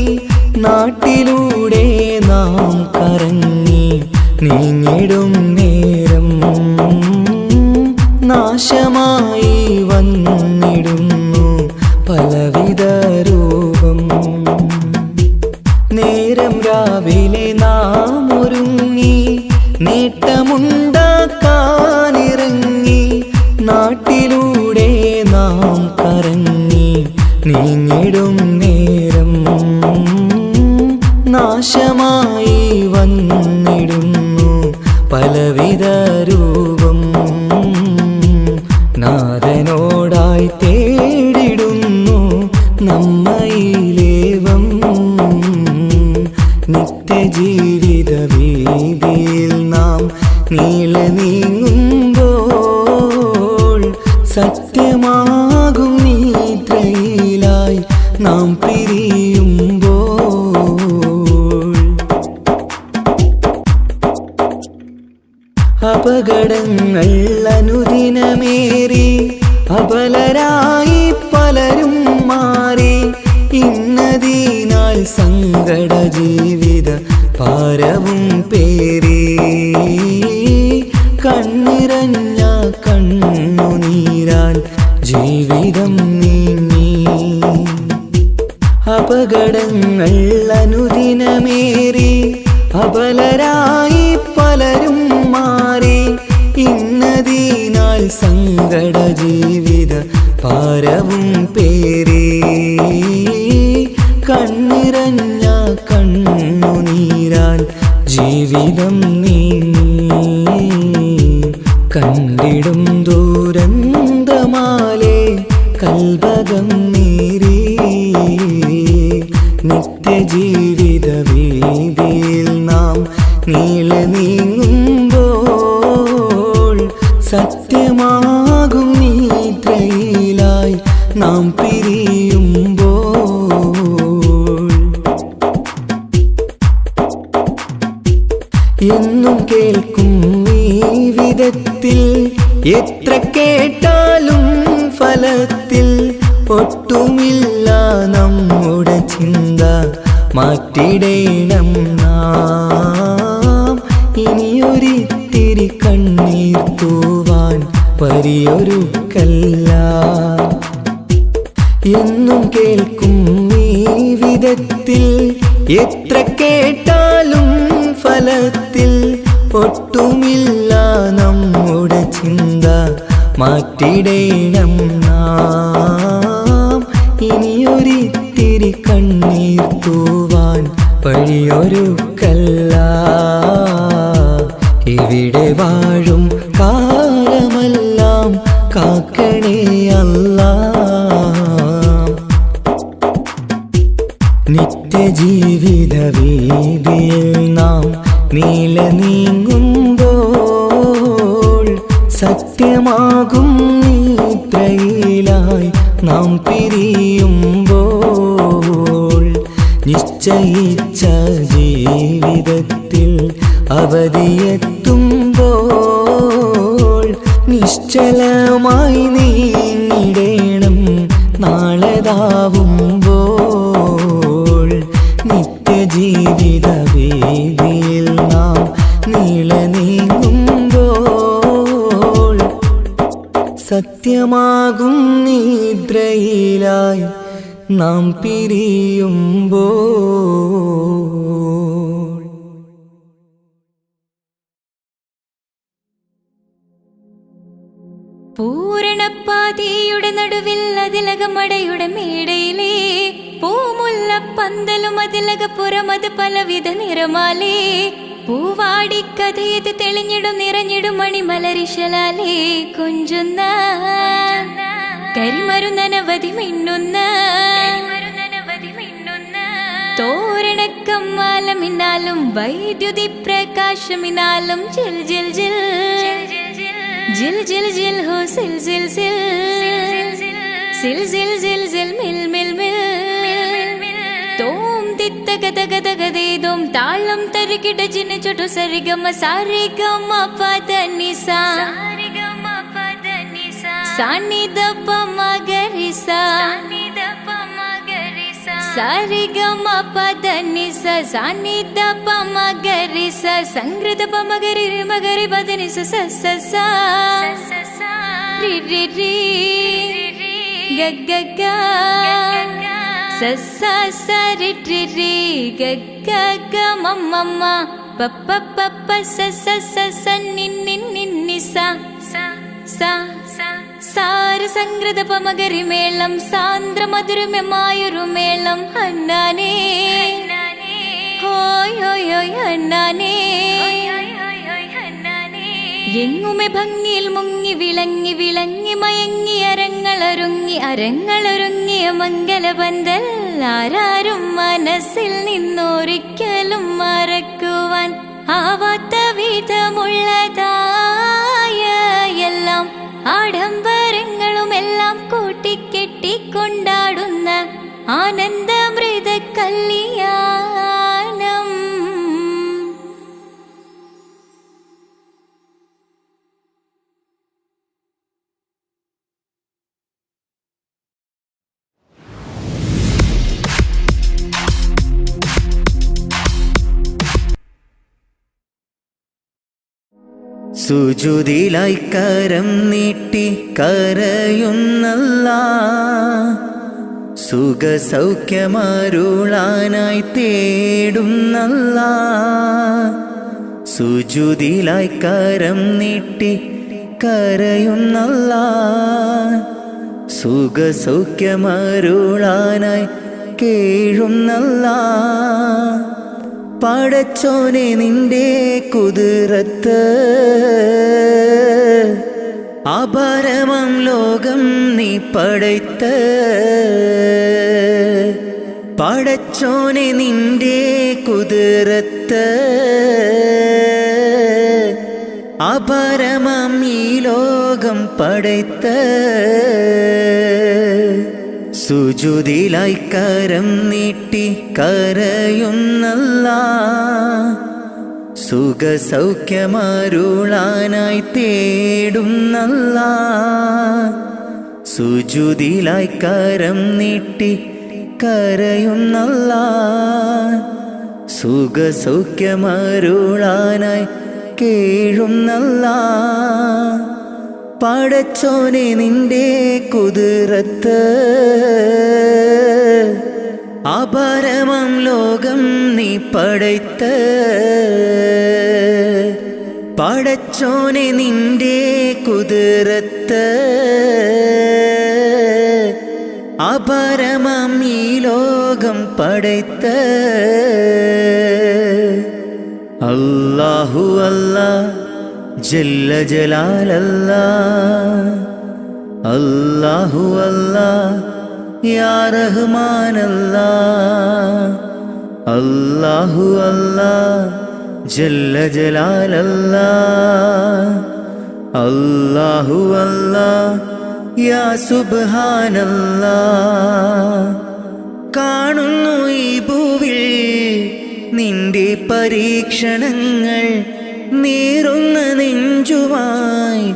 നാട്ടിലൂടെ നാം കറങ്ങി നീങ്ങിടും നേരം നാശമായി വന്നിടുന്നു പലവിധ രൂപം. നേരം രാവിലെ നാം ഒരുങ്ങി നേട്ടമുണ്ടാക്കാനിറങ്ങി നാട്ടിലൂടെ നാം കറങ്ങി നീങ്ങിടും നേരം നാശമായി വന്നിടുന്നു പലവിധ രൂപം. നാഥനോടായി തേടിടുന്നു നമ്മയിലേവം നിത്യജീവിത വീതിയിൽ നാം നീള നീങ്ങുമ്പോൾ സത്യമാകും നിദ്രയിലായി നാം പിരിയുമ്പോൾ അപകടങ്ങൾ അനുദിനമേറി അബലരായി പലരും മാറി ഇന്നതിനാൽ സങ്കട ജീവിത ഭാരവും പേറി കണ്ണിറഞ്ഞ കണ്ണുനീരാൽ ജീവിതം നീങ്ങി. അപകടങ്ങൾ അനുദിനമേറി അബലരായി പലരും മാറി ഇന്നതിനാൽ സങ്കട ജീവിത ഭാരവും പേറി കണ്ണിറഞ്ഞ കണ്ണുനീരാൽ ജീവിതം നീങ്ങി. കണ്ടിടും ദൂരന്തമാലേ കൽവകം നീറി നിത്യജീവിത വീതിയിൽ നാം നീള നീങ്ങുമ്പോൾ സത്യമാകും നിദ്രയിലായി നാം പിരിയുമ്പോൾ എന്നും കേൾക്കും ഈ വിധത്തിൽ എത്ര കേട്ടാലും ഫലത്തിൽ ഒട്ടുമില്ല നമ്മുടെ ചിന്ത മാറ്റിടേണം നാം ഇനിയൊരിത്തിരി കണ്ണീർ തൂവാൻ പരിയൊരുക്കല്ല. എന്നും കേൾക്കും ഈ വിധത്തിൽ എത്ര കേട്ടാലും ഫലത്തിൽ ഒട്ടുമില്ല നമ്മുടെ ചിന്ത മാറ്റിടേണം നാം ഇനിയൊരിത്തിരി കണ്ണീർ തൂവാൻ വഴിയൊരുക്കല്ല. ഇവിടെ വാഴും കാലമെല്ലാം കാക്കണേ അല്ലാ. നിത്യജീവിത വീതിയിൽ നാം നീള നീങ്ങുമ്പോൾ സത്യമാകും നിദ്രയിലായി നാം പിരിയുമ്പോൾ നിശ്ചയിച്ച ജീവിതത്തിൽ അവധിയെത്തുമ്പോൾ നിശ്ചലമായി നീങ്ങിടേണം നാളെതാവുമ്പോൾ നിത്യജീവിത വേദിയിൽ നാം നീള നീങ്ങുമ്പോൾ സത്യമാകും നിദ്രയിലായി നാം പിരിയുമ്പോൾ പൂരണപ്പാതിയുടെ നടുവിൽ അതിലകമടയുടെ മേടയിലേ പൂമുല്ല പന്തലും അതിലകപ്പുറമത് പലവിധ നിറമാലേ പൂവാടിക്കഥയത് തെളിഞ്ഞിടും നിറഞ്ഞിടും മണിമലരിശലാലേ കൊഞ്ചുന്ന കരിമരുന്നനവധി മിന്നുന്ന തോരണക്കമ്മാലമിന്നാലും വൈദ്യുതി പ്രകാശമിന്നാലും ജിൽ ജിൽ ജിൽ ജിൽ ജിൽ ജിൽ ഹോ സിൽ സിൽ സിൽ സിൽ സിൽ സിൽ സിൽ മിൽ മിൽ മിൽ തോം തിത്തഗതഗതഗതേദോം താളം തരികിട ജിന ചൊട്ടു സരിഗമ സാരിഗമ പദനിസ സാനിദപ മഗരിസ സാരിഗമ പദനിസ സാനിദപ മഗരിസ സംഗൃതപ മഗരി മഗരി പദനിസ സ സ സ രി രി രി ഗ ഗ ഗ സ സ സ രി രി രി ഗ ഗ ഗ മ മ മ പ പ പ പ സ സ സ സ നി നി നി നി സ സ സാര സംഗൃത പമഗരി മേളം സാന്ദ്ര മധുരമമായൊരു മേളം ഹന്നാനേ ഹോയ് ഹോയ് ഹോയ് ഹന്നാനേ എങ്ങുമെ ഭംഗിയിൽ മുങ്ങി വിളങ്ങി വിളങ്ങി മയങ്ങി അരങ്ങളൊരുങ്ങിയ മംഗലപന്തൽ ആരാരും മനസ്സിൽ നിന്നൊരിക്കലും മറക്കുവാൻ ആവാത്ത വിധമുള്ളതായ എല്ലാം ആഡംബരങ്ങളുമെല്ലാം കൂട്ടിക്കെട്ടിക്കൊണ്ടാടുന്ന ആനന്ദമൃത കല്യാണം. സുജൂദിലായി കരം നീട്ടി കരയുന്നല്ലാ, സുഖസൗഖ്യമരുളാനായി തേടുന്നല്ലാ. സുജൂദിലായി കരം നീട്ടി കരയുന്നല്ലാ, സുഖസൗഖ്യമരുളാനായി കേഴുന്നല്ലാ. പടച്ചോനെ നിന്റെ കുതിരത്ത് അപരമം ലോകം നീ പടയ്ത്ത്. പടച്ചോനെ നിന്റെ കുതിരത്ത് അപരമം ഈ ലോകം പടയ്ത്ത്. സുജൂദിലായി കരം നീട്ടി കരയുന്നല്ലാ, സുഖസൗഖ്യമരുളാനായി തേടുന്നല്ലാ. സുജൂദിലായി കരം നീട്ടി കരയുന്നല്ലാ, സുഖസൗഖ്യമരുളാനായി കേഴുന്നല്ലാ. പടച്ചോനെ നിന്റെ കുതിരത്ത് അപരമം ലോകം നീ പടയ്ത്ത്. പടച്ചോനെ നിന്റെ കുതിരത്ത് അപരമം ഈ ലോകം പടയ്ത്ത്. അല്ലാഹു അല്ലാഹ് ജല്ല ജലാലല്ലാ, അല്ലാഹു അല്ലാഹ് യാ റഹ്മാനല്ലാ. അല്ലാഹു അല്ലാഹ് ജല്ല ജലാലല്ലാ, അല്ലാഹു അല്ലാഹ് യാ സുബ്ഹാനല്ലാ. കാണുന്നു ഈ ഭൂവിൽ നിന്റെ പരീക്ഷണങ്ങൾ, നീറുന്ന നെഞ്ചുമായി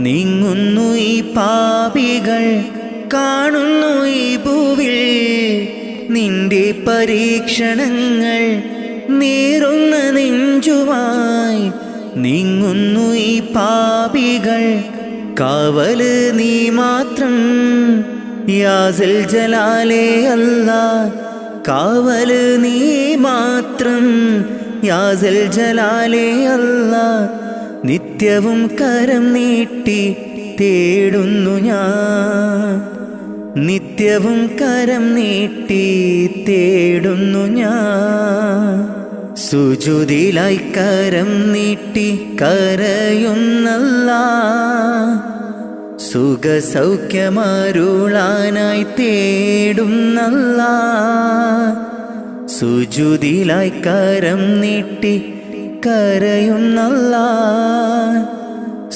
നീങ്ങുന്നു ഈ പാപികൾ. കാണുന്നു ഈ ഭൂവിൽ നിന്റെ പരീക്ഷണങ്ങൾ, നീറുന്ന നെഞ്ചുമായി നീങ്ങുന്നു ഈ പാപികൾ. കാവല് നീ മാത്രം യാസിൽ ജലാലേ അല്ലാ, കാവല് നീ മാത്രം യാസിൽ ജലാലേ അല്ലാ. നിത്യവും കരം നീട്ടി തേടുന്നു ഞാൻ, നിത്യവും കരം നീട്ടി തേടുന്നു ഞാൻ. സുജൂദിലായി കരം നീട്ടി കരയുന്നല്ലാ, സുഖസൗഖ്യമരുളാനായി തേടുന്നല്ലാ. സുജൂദിലായി കരം നീട്ടി കരയുന്നല്ലാ,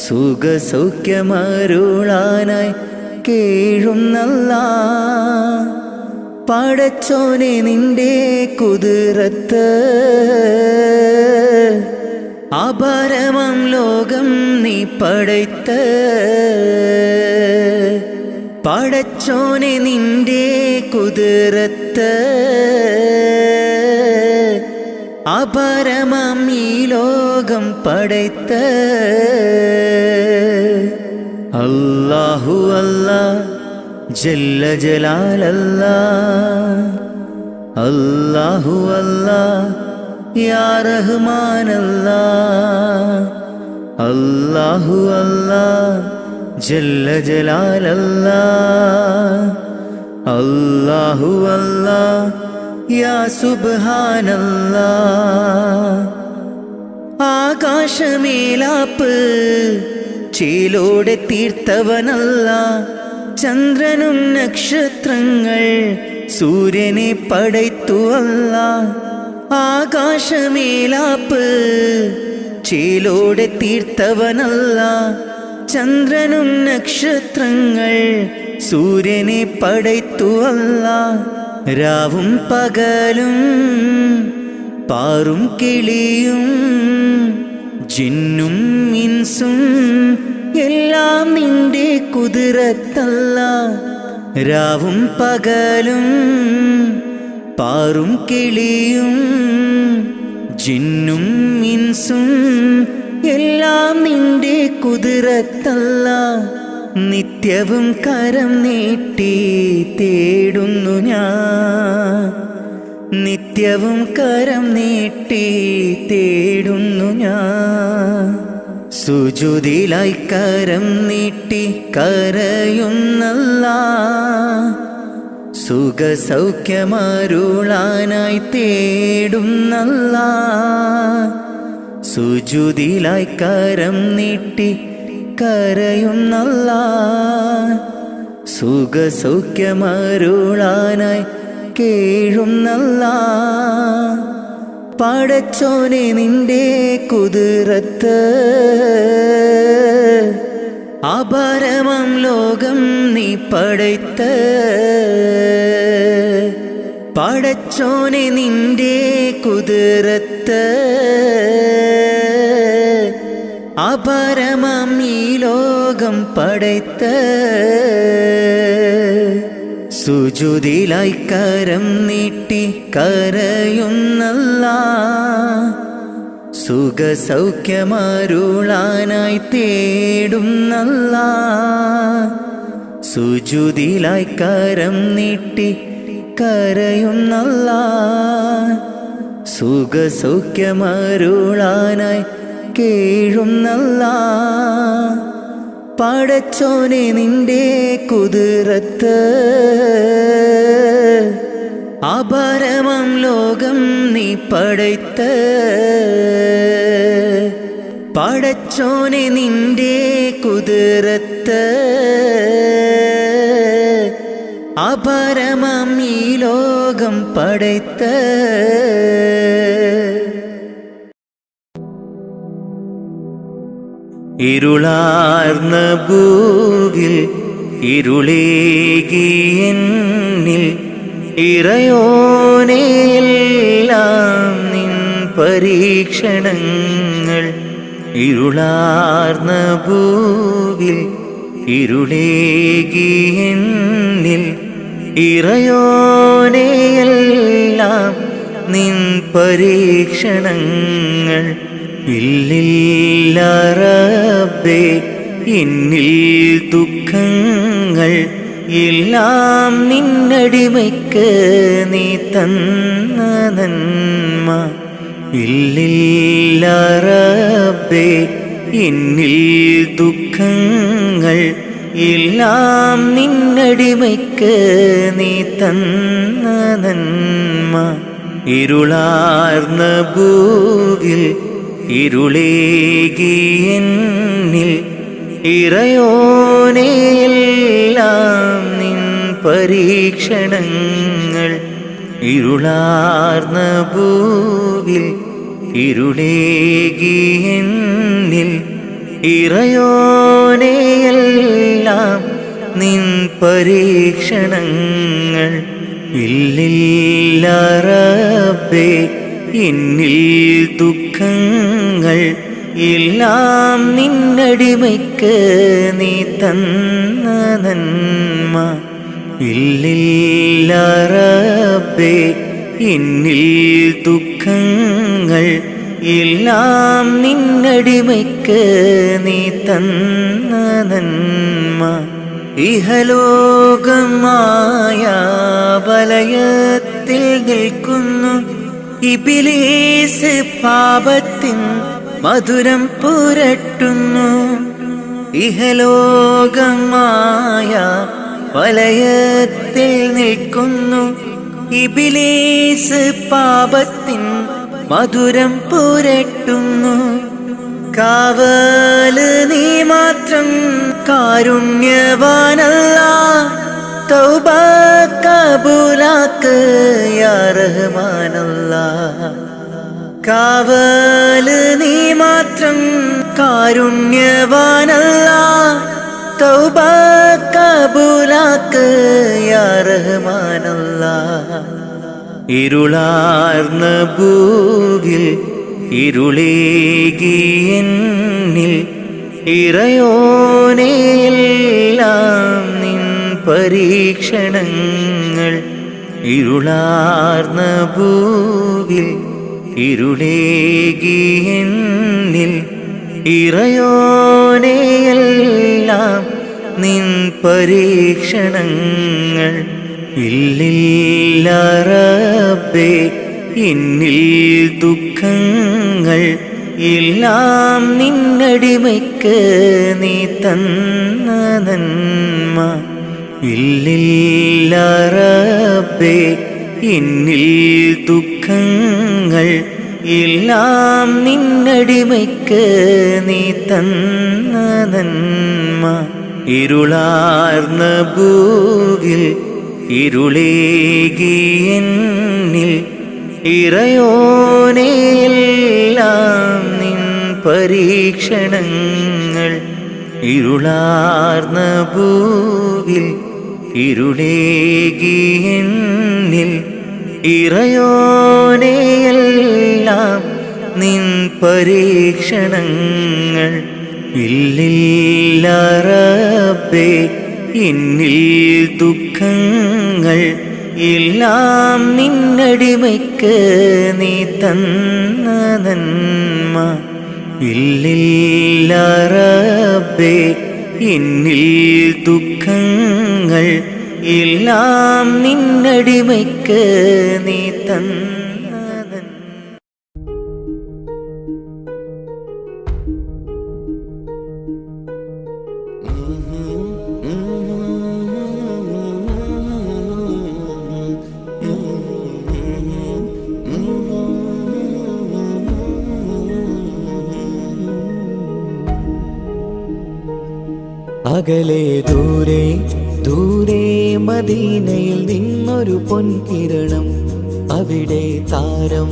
സുഖസൗഖ്യമരുളാനായി കേഴുന്നല്ലാ. പടച്ചോനെ നിന്റെ കുതിരത്ത് അപരമം ലോകം നീ പടയ്ത്ത്. പടച്ചോനെ നിന്റെ കുതിരത്ത് അപരമം ഈ ലോകം പടയ്ത്ത്. അല്ലാഹു അല്ലാഹ് ജല്ല ജലാലല്ലാ, അല്ലാഹു അല്ലാഹ് യാ റഹ്മാനല്ലാ, അല്ലാഹു അല്ലാഹ് ജല്ല ജലാലല്ലാ, അല്ലാഹു അല്ലാഹ് യാ സുബ്ഹാനല്ലാ. ആകാശമേലാപ്പ് ചേലോടെ തീർത്തവനല്ല, ചന്ദ്രനും നക്ഷത്രങ്ങൾ സൂര്യനെ പടയ്ത്തു അല്ല. ആകാശമേലാപ്പ് ചേലോടെ തീർത്തവനല്ല, ചന്ദ്രനും നക്ഷത്രങ്ങൾ സൂര്യനെ പടയ്ത്തു അല്ല. രാവും പകലും പാറും കിളിയും ജിന്നും ഇൻസും എല്ലാം നിന്റെ കുതിരത്തല്ല. രാവും പകലും പാറും കിളിയും ജിന്നും ഇൻസും എല്ലാം നിന്റെ കുതിരത്തല്ല. നിത്യവും കരം നീട്ടി തേടുന്നു ഞാൻ, നിത്യവും കരം നീട്ടി തേടുന്നു ഞാൻ. സുജൂദിലായി കരം നീട്ടി കരയുന്നല്ലാ, സുഖസൗഖ്യമരുളാനായി തേടുന്നല്ലാ. സുജൂദിലായി കരം നീട്ടി കരയുന്നല്ലാ, സുഖസൗഖ്യമരുളാനായി കേഴുന്നല്ലാ. പടച്ചോനെ നിന്റെ കുതിരത്ത് അപരമം ലോകം നീ പടയ്ത്ത്. പടച്ചോനെ നിന്റെ കുതിരത്ത് അപരമം ഈ ലോകം പടയ്ത്ത്. സുജൂദിലായി കരം നീട്ടി കരയുന്നല്ലാ, സുഖസൗഖ്യമരുളാനായി തേടുന്നല്ലാ. സുജൂദിലായി കരം നീട്ടി കരയുന്നല്ലാ, സുഖസൗഖ്യമരുളാനായി കേഴുന്നല്ലാ. പടച്ചോനെ നിന്റെ കുതിരത്ത് അപരമം ലോകം നീ പടയ്ത്ത്. പടച്ചോനെ നിന്റെ കുതിരത്ത് അപരമം ഈ ലോകം പടയ്ത്ത്. ഇരുളാർന്ന ഭൂവിൽ ഇരുളേകിയെന്നിൽ ഇറയോനെയെല്ലാം നിൻ പരീക്ഷണങ്ങൾ. ഇരുളാർന്ന ഭൂവിൽ ഇരുളേകിയെന്നിൽ ഇറയോനെയെല്ലാം നിൻ പരീക്ഷണങ്ങൾ. ഇല്ലില്ല റബ്ബേ എന്നിൽ ദുഃഖങ്ങൾ എല്ലാം നിന്നടിമയ്ക്ക് നീ തന്ന നന്മ. ഇല്ലില്ല റബ്ബേ എന്നിൽ ദുഃഖങ്ങൾ എല്ലാം നിന്നടിമയ്ക്ക് നീ തന്ന നന്മ. ഇരുളാർന്ന ഭൂവിൽ ഇരുളേകിയെന്നിൽ ഇറയോനെയെല്ലാം നിൻ പരീക്ഷണങ്ങൾ. ഇരുളാർന്ന ഭൂവിൽ ഇരുളേകിയെന്നിൽ ഇറയോനെയെല്ലാം നിൻ പരീക്ഷണങ്ങൾ. ഇല്ലില്ല റബ്ബേ എന്നിൽ ദുഃഖങ്ങൾ എല്ലാം നിന്നടിമയ്ക്ക് നീ തന്ന നന്മ. ഇല്ലില്ല റബ്ബേ എന്നിൽ ദുഃഖങ്ങൾ എല്ലാം നിന്നടിമയ്ക്ക് നീ തന്ന നന്മ. ഇഹലോകമായ വലയത്തിൽ നിൽക്കുന്നു ഇബ്ലീസ് പാപത്തിൻ മധുരം പുരട്ടുന്നു. ഇഹലോകമായ വലയത്തിൽ നിൽക്കുന്നു ഇബ്ലീസ് പാപത്തിൻ മധുരം പുരട്ടുന്നു. കാവല് നീ മാത്രം കാരുണ്യവാനല്ലാഹ്. തൗബ കബൂലാക്ക് യാ റഹ്മാനല്ലാഹ്. കാവല് നീ മാത്രം കാരുണ്യവാനല്ലാഹ്. തൗബ കബൂലാക്ക് യാ റഹ്മാനല്ലാഹ്. ഇരുളാർന്ന ഭൂവിൽ ഇരുളേകിയെന്നിൽ ഇറയോനെയെല്ലാം നിൻ പരീക്ഷണങ്ങൾ. ഇരുളാർന്ന ഭൂവിൽ ഇരുളേകിയെന്നിൽ ഇറയോനെയെല്ലാം നിൻ പരീക്ഷണങ്ങൾ. ഇല്ലില്ല റബ്ബേ എന്നിൽ ദുഃഖങ്ങൾ എല്ലാം നിന്നടിമയ്ക്ക് നീ തന്ന നന്മ. ഇല്ലില്ല റബ്ബേ എന്നിൽ ദുഃഖങ്ങൾ എല്ലാം നിന്നടിമയ്ക്ക് നീ തന്ന നന്മ. ഇരുളാർന്ന ഭൂവിൽ ഇരുളേകിയെന്നിൽ ഇറയോനെയെല്ലാം നിൻ പരീക്ഷണങ്ങൾ. ഇരുളാർന്ന ഭൂവിൽ ഇരുളേകിയെന്നിൽ ഇറയോനെയെല്ലാം നിൻ പരീക്ഷണങ്ങൾ. ഇല്ലില്ല റബ്ബേ എന്നിൽ ദുഃഖങ്ങൾ എല്ലാം നിന്നടിമയ്ക്ക് നീ തന്ന നന്മ. ഇല്ലില്ല റബ്ബേ എന്നിൽ ദുഃഖങ്ങൾ എല്ലാം നിന്നടിമയ്ക്ക് നീ തന്ന നന്മ. അകലെ ദൂരെ ദൂരെ മദീനയിൽ നിന്നൊരു പൊൻകിരണം. അവിടെ താരം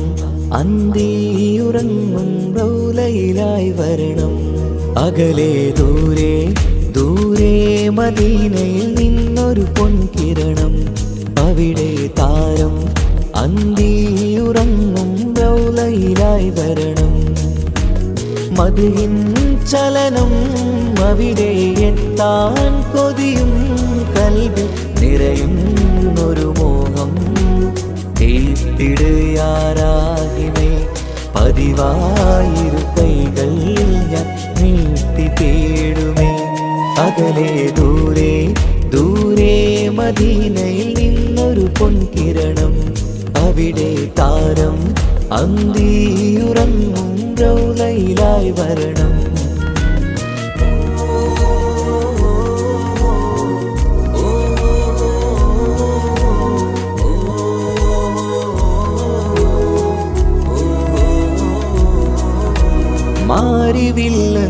അന്തിയുറങ്ങും റൗലയിലായി വരണം. അകലെ ദൂരെ ദൂരെ മദീനയിൽ നിന്നൊരു പൊൻകിരണം. അവിടെ താരം അന്തിയുറങ്ങും റൗലയിലായി വരണം. മദിയിൻ ചലനം അവിടെ എത്താൻ കൊതിയും കൽബിൽ നിറയുന്നൊരു മോഹം. കേട്ടിടുയാരാഹിമേ പതിവായിരു കൈകൾ ഞാൻ നീട്ടി തേടുമേ. അകലെ ദൂരെ ദൂരെ മദീനയിൽ നിന്നൊരു പൊൻകിരണം. അവിടെ താരം അന്തിയുറങ്ങും റൗലയിലായി വരണം.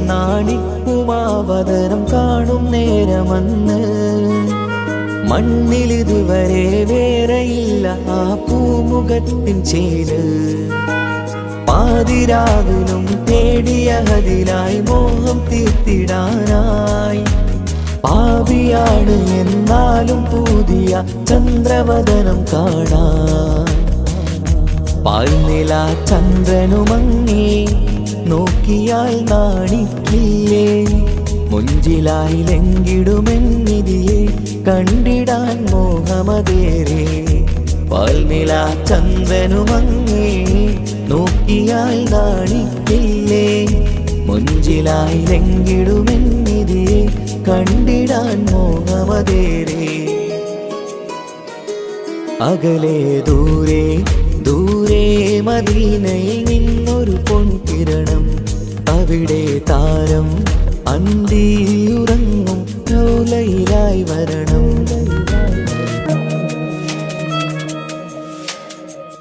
നാണിക്കുമാവതരം കാണും നേരമന്ന് മണ്ണിലിതുവരെ വേറെയില്ല ആ പൂമുഖത്തിൻ ചേര് പാതിരാവിലും തേടിയ ഹതിലായി മോഹം തീർത്തിടാനായി പാപിയാണ് എന്നാലും പുതിയ ചന്ദ്രവദനം കാണാൻ പാൽനില ചന്ദ്രനുമങ്ങി നോക്കിയാൽ നാണിക്കില്ലേ മുഞ്ചിലായി ലംഘിടുമെന്നിതിയെ കണ്ടിടാൻ മോഹമതേറെ പാൽനില ചന്ദ്രനുമങ്ങി നോക്കിയാൽ നാണിക്കില്ലേ മുഞ്ചിലായി ലംഘിടുമെന്നിതിയെ കണ്ടിടാൻ മോഹമതേറെ അകലെ ദൂരെ ദൂരെ മദീനയിൽ നിന്നൊരു പൊൻകിരണം അവിടെ താരം അന്തിയുറങ്ങും റൗലയിലായി വരണം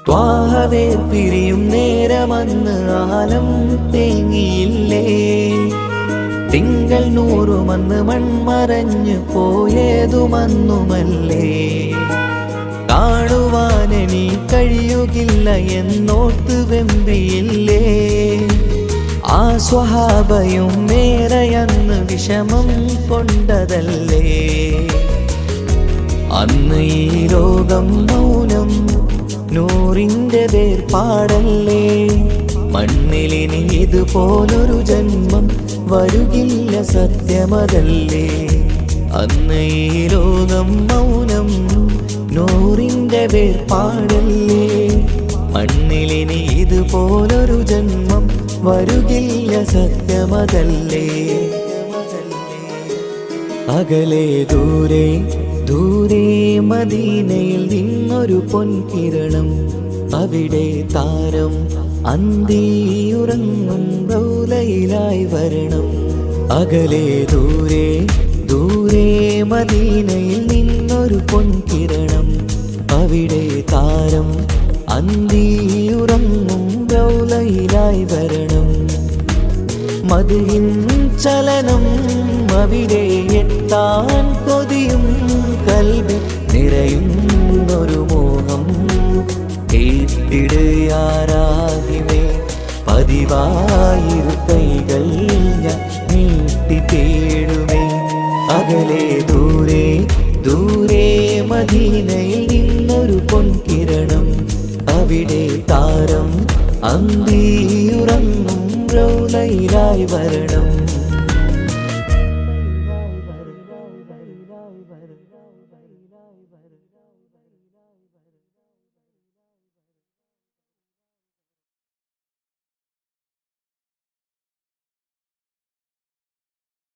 ത്വാഹവേ പിരിയും നേരമന്ന് ആലം തേങ്ങിയില്ലേ തിങ്കൾ നൂറുമന്ന് മൺമറഞ്ഞു പോയതുമന്നുമല്ലേ കാണുവാനെനി കഴിയുകില്ല എന്നോർത്ത് വെമ്പിയില്ലേ ആ സ്വഹാബയും മേറയന്ന് വിഷമം കൊണ്ടതല്ലേ അന്ന് ഈ ലോകം മൗനം നൂറിൻ്റെ വേർപാടല്ലേ മണ്ണിലിനി ഇതുപോലൊരു ജന്മം വരുകില്ല സത്യമതല്ലേ അന്ന് ഈ ലോകം മൗനം നൂറിൻ്റെ വേർപാടല്ലേ മണ്ണിലിനി ഇതുപോലൊരു ജന്മം വരുകില്ല സത്യമതല്ലേ അകലെ ദൂരെ ദൂരെ മദീനയിൽ നിന്നൊരു പൊൻകിരണം അവിടെ താരം അന്തിയുറങ്ങും റൗലയിലായി വരണം അകലെ ദൂരെ ദൂരെ മദീനയിൽ നിന്നൊരു പൊൻകിരണം അവിടെ താരം അന്തിയുറങ്ങും റൗലയിലായി വരണം മദിഹിൻ ചലനം അവിടെ എത്താൻ കൊതിയും കൽബിൽ നിറയുന്നൊരു മോഹം കേട്ടിടയാരാഹിമേ പതിവായിരു കൈകൾ ഞാൻ നീട്ടി തേടുമേ അകലെ ദൂരെ ദൂരെ മദീനയിൽ നിന്നൊരു പൊൻകിരണം അവിടെ താരം അന്തിയുറങ്ങും റൗലയിലായി വരണം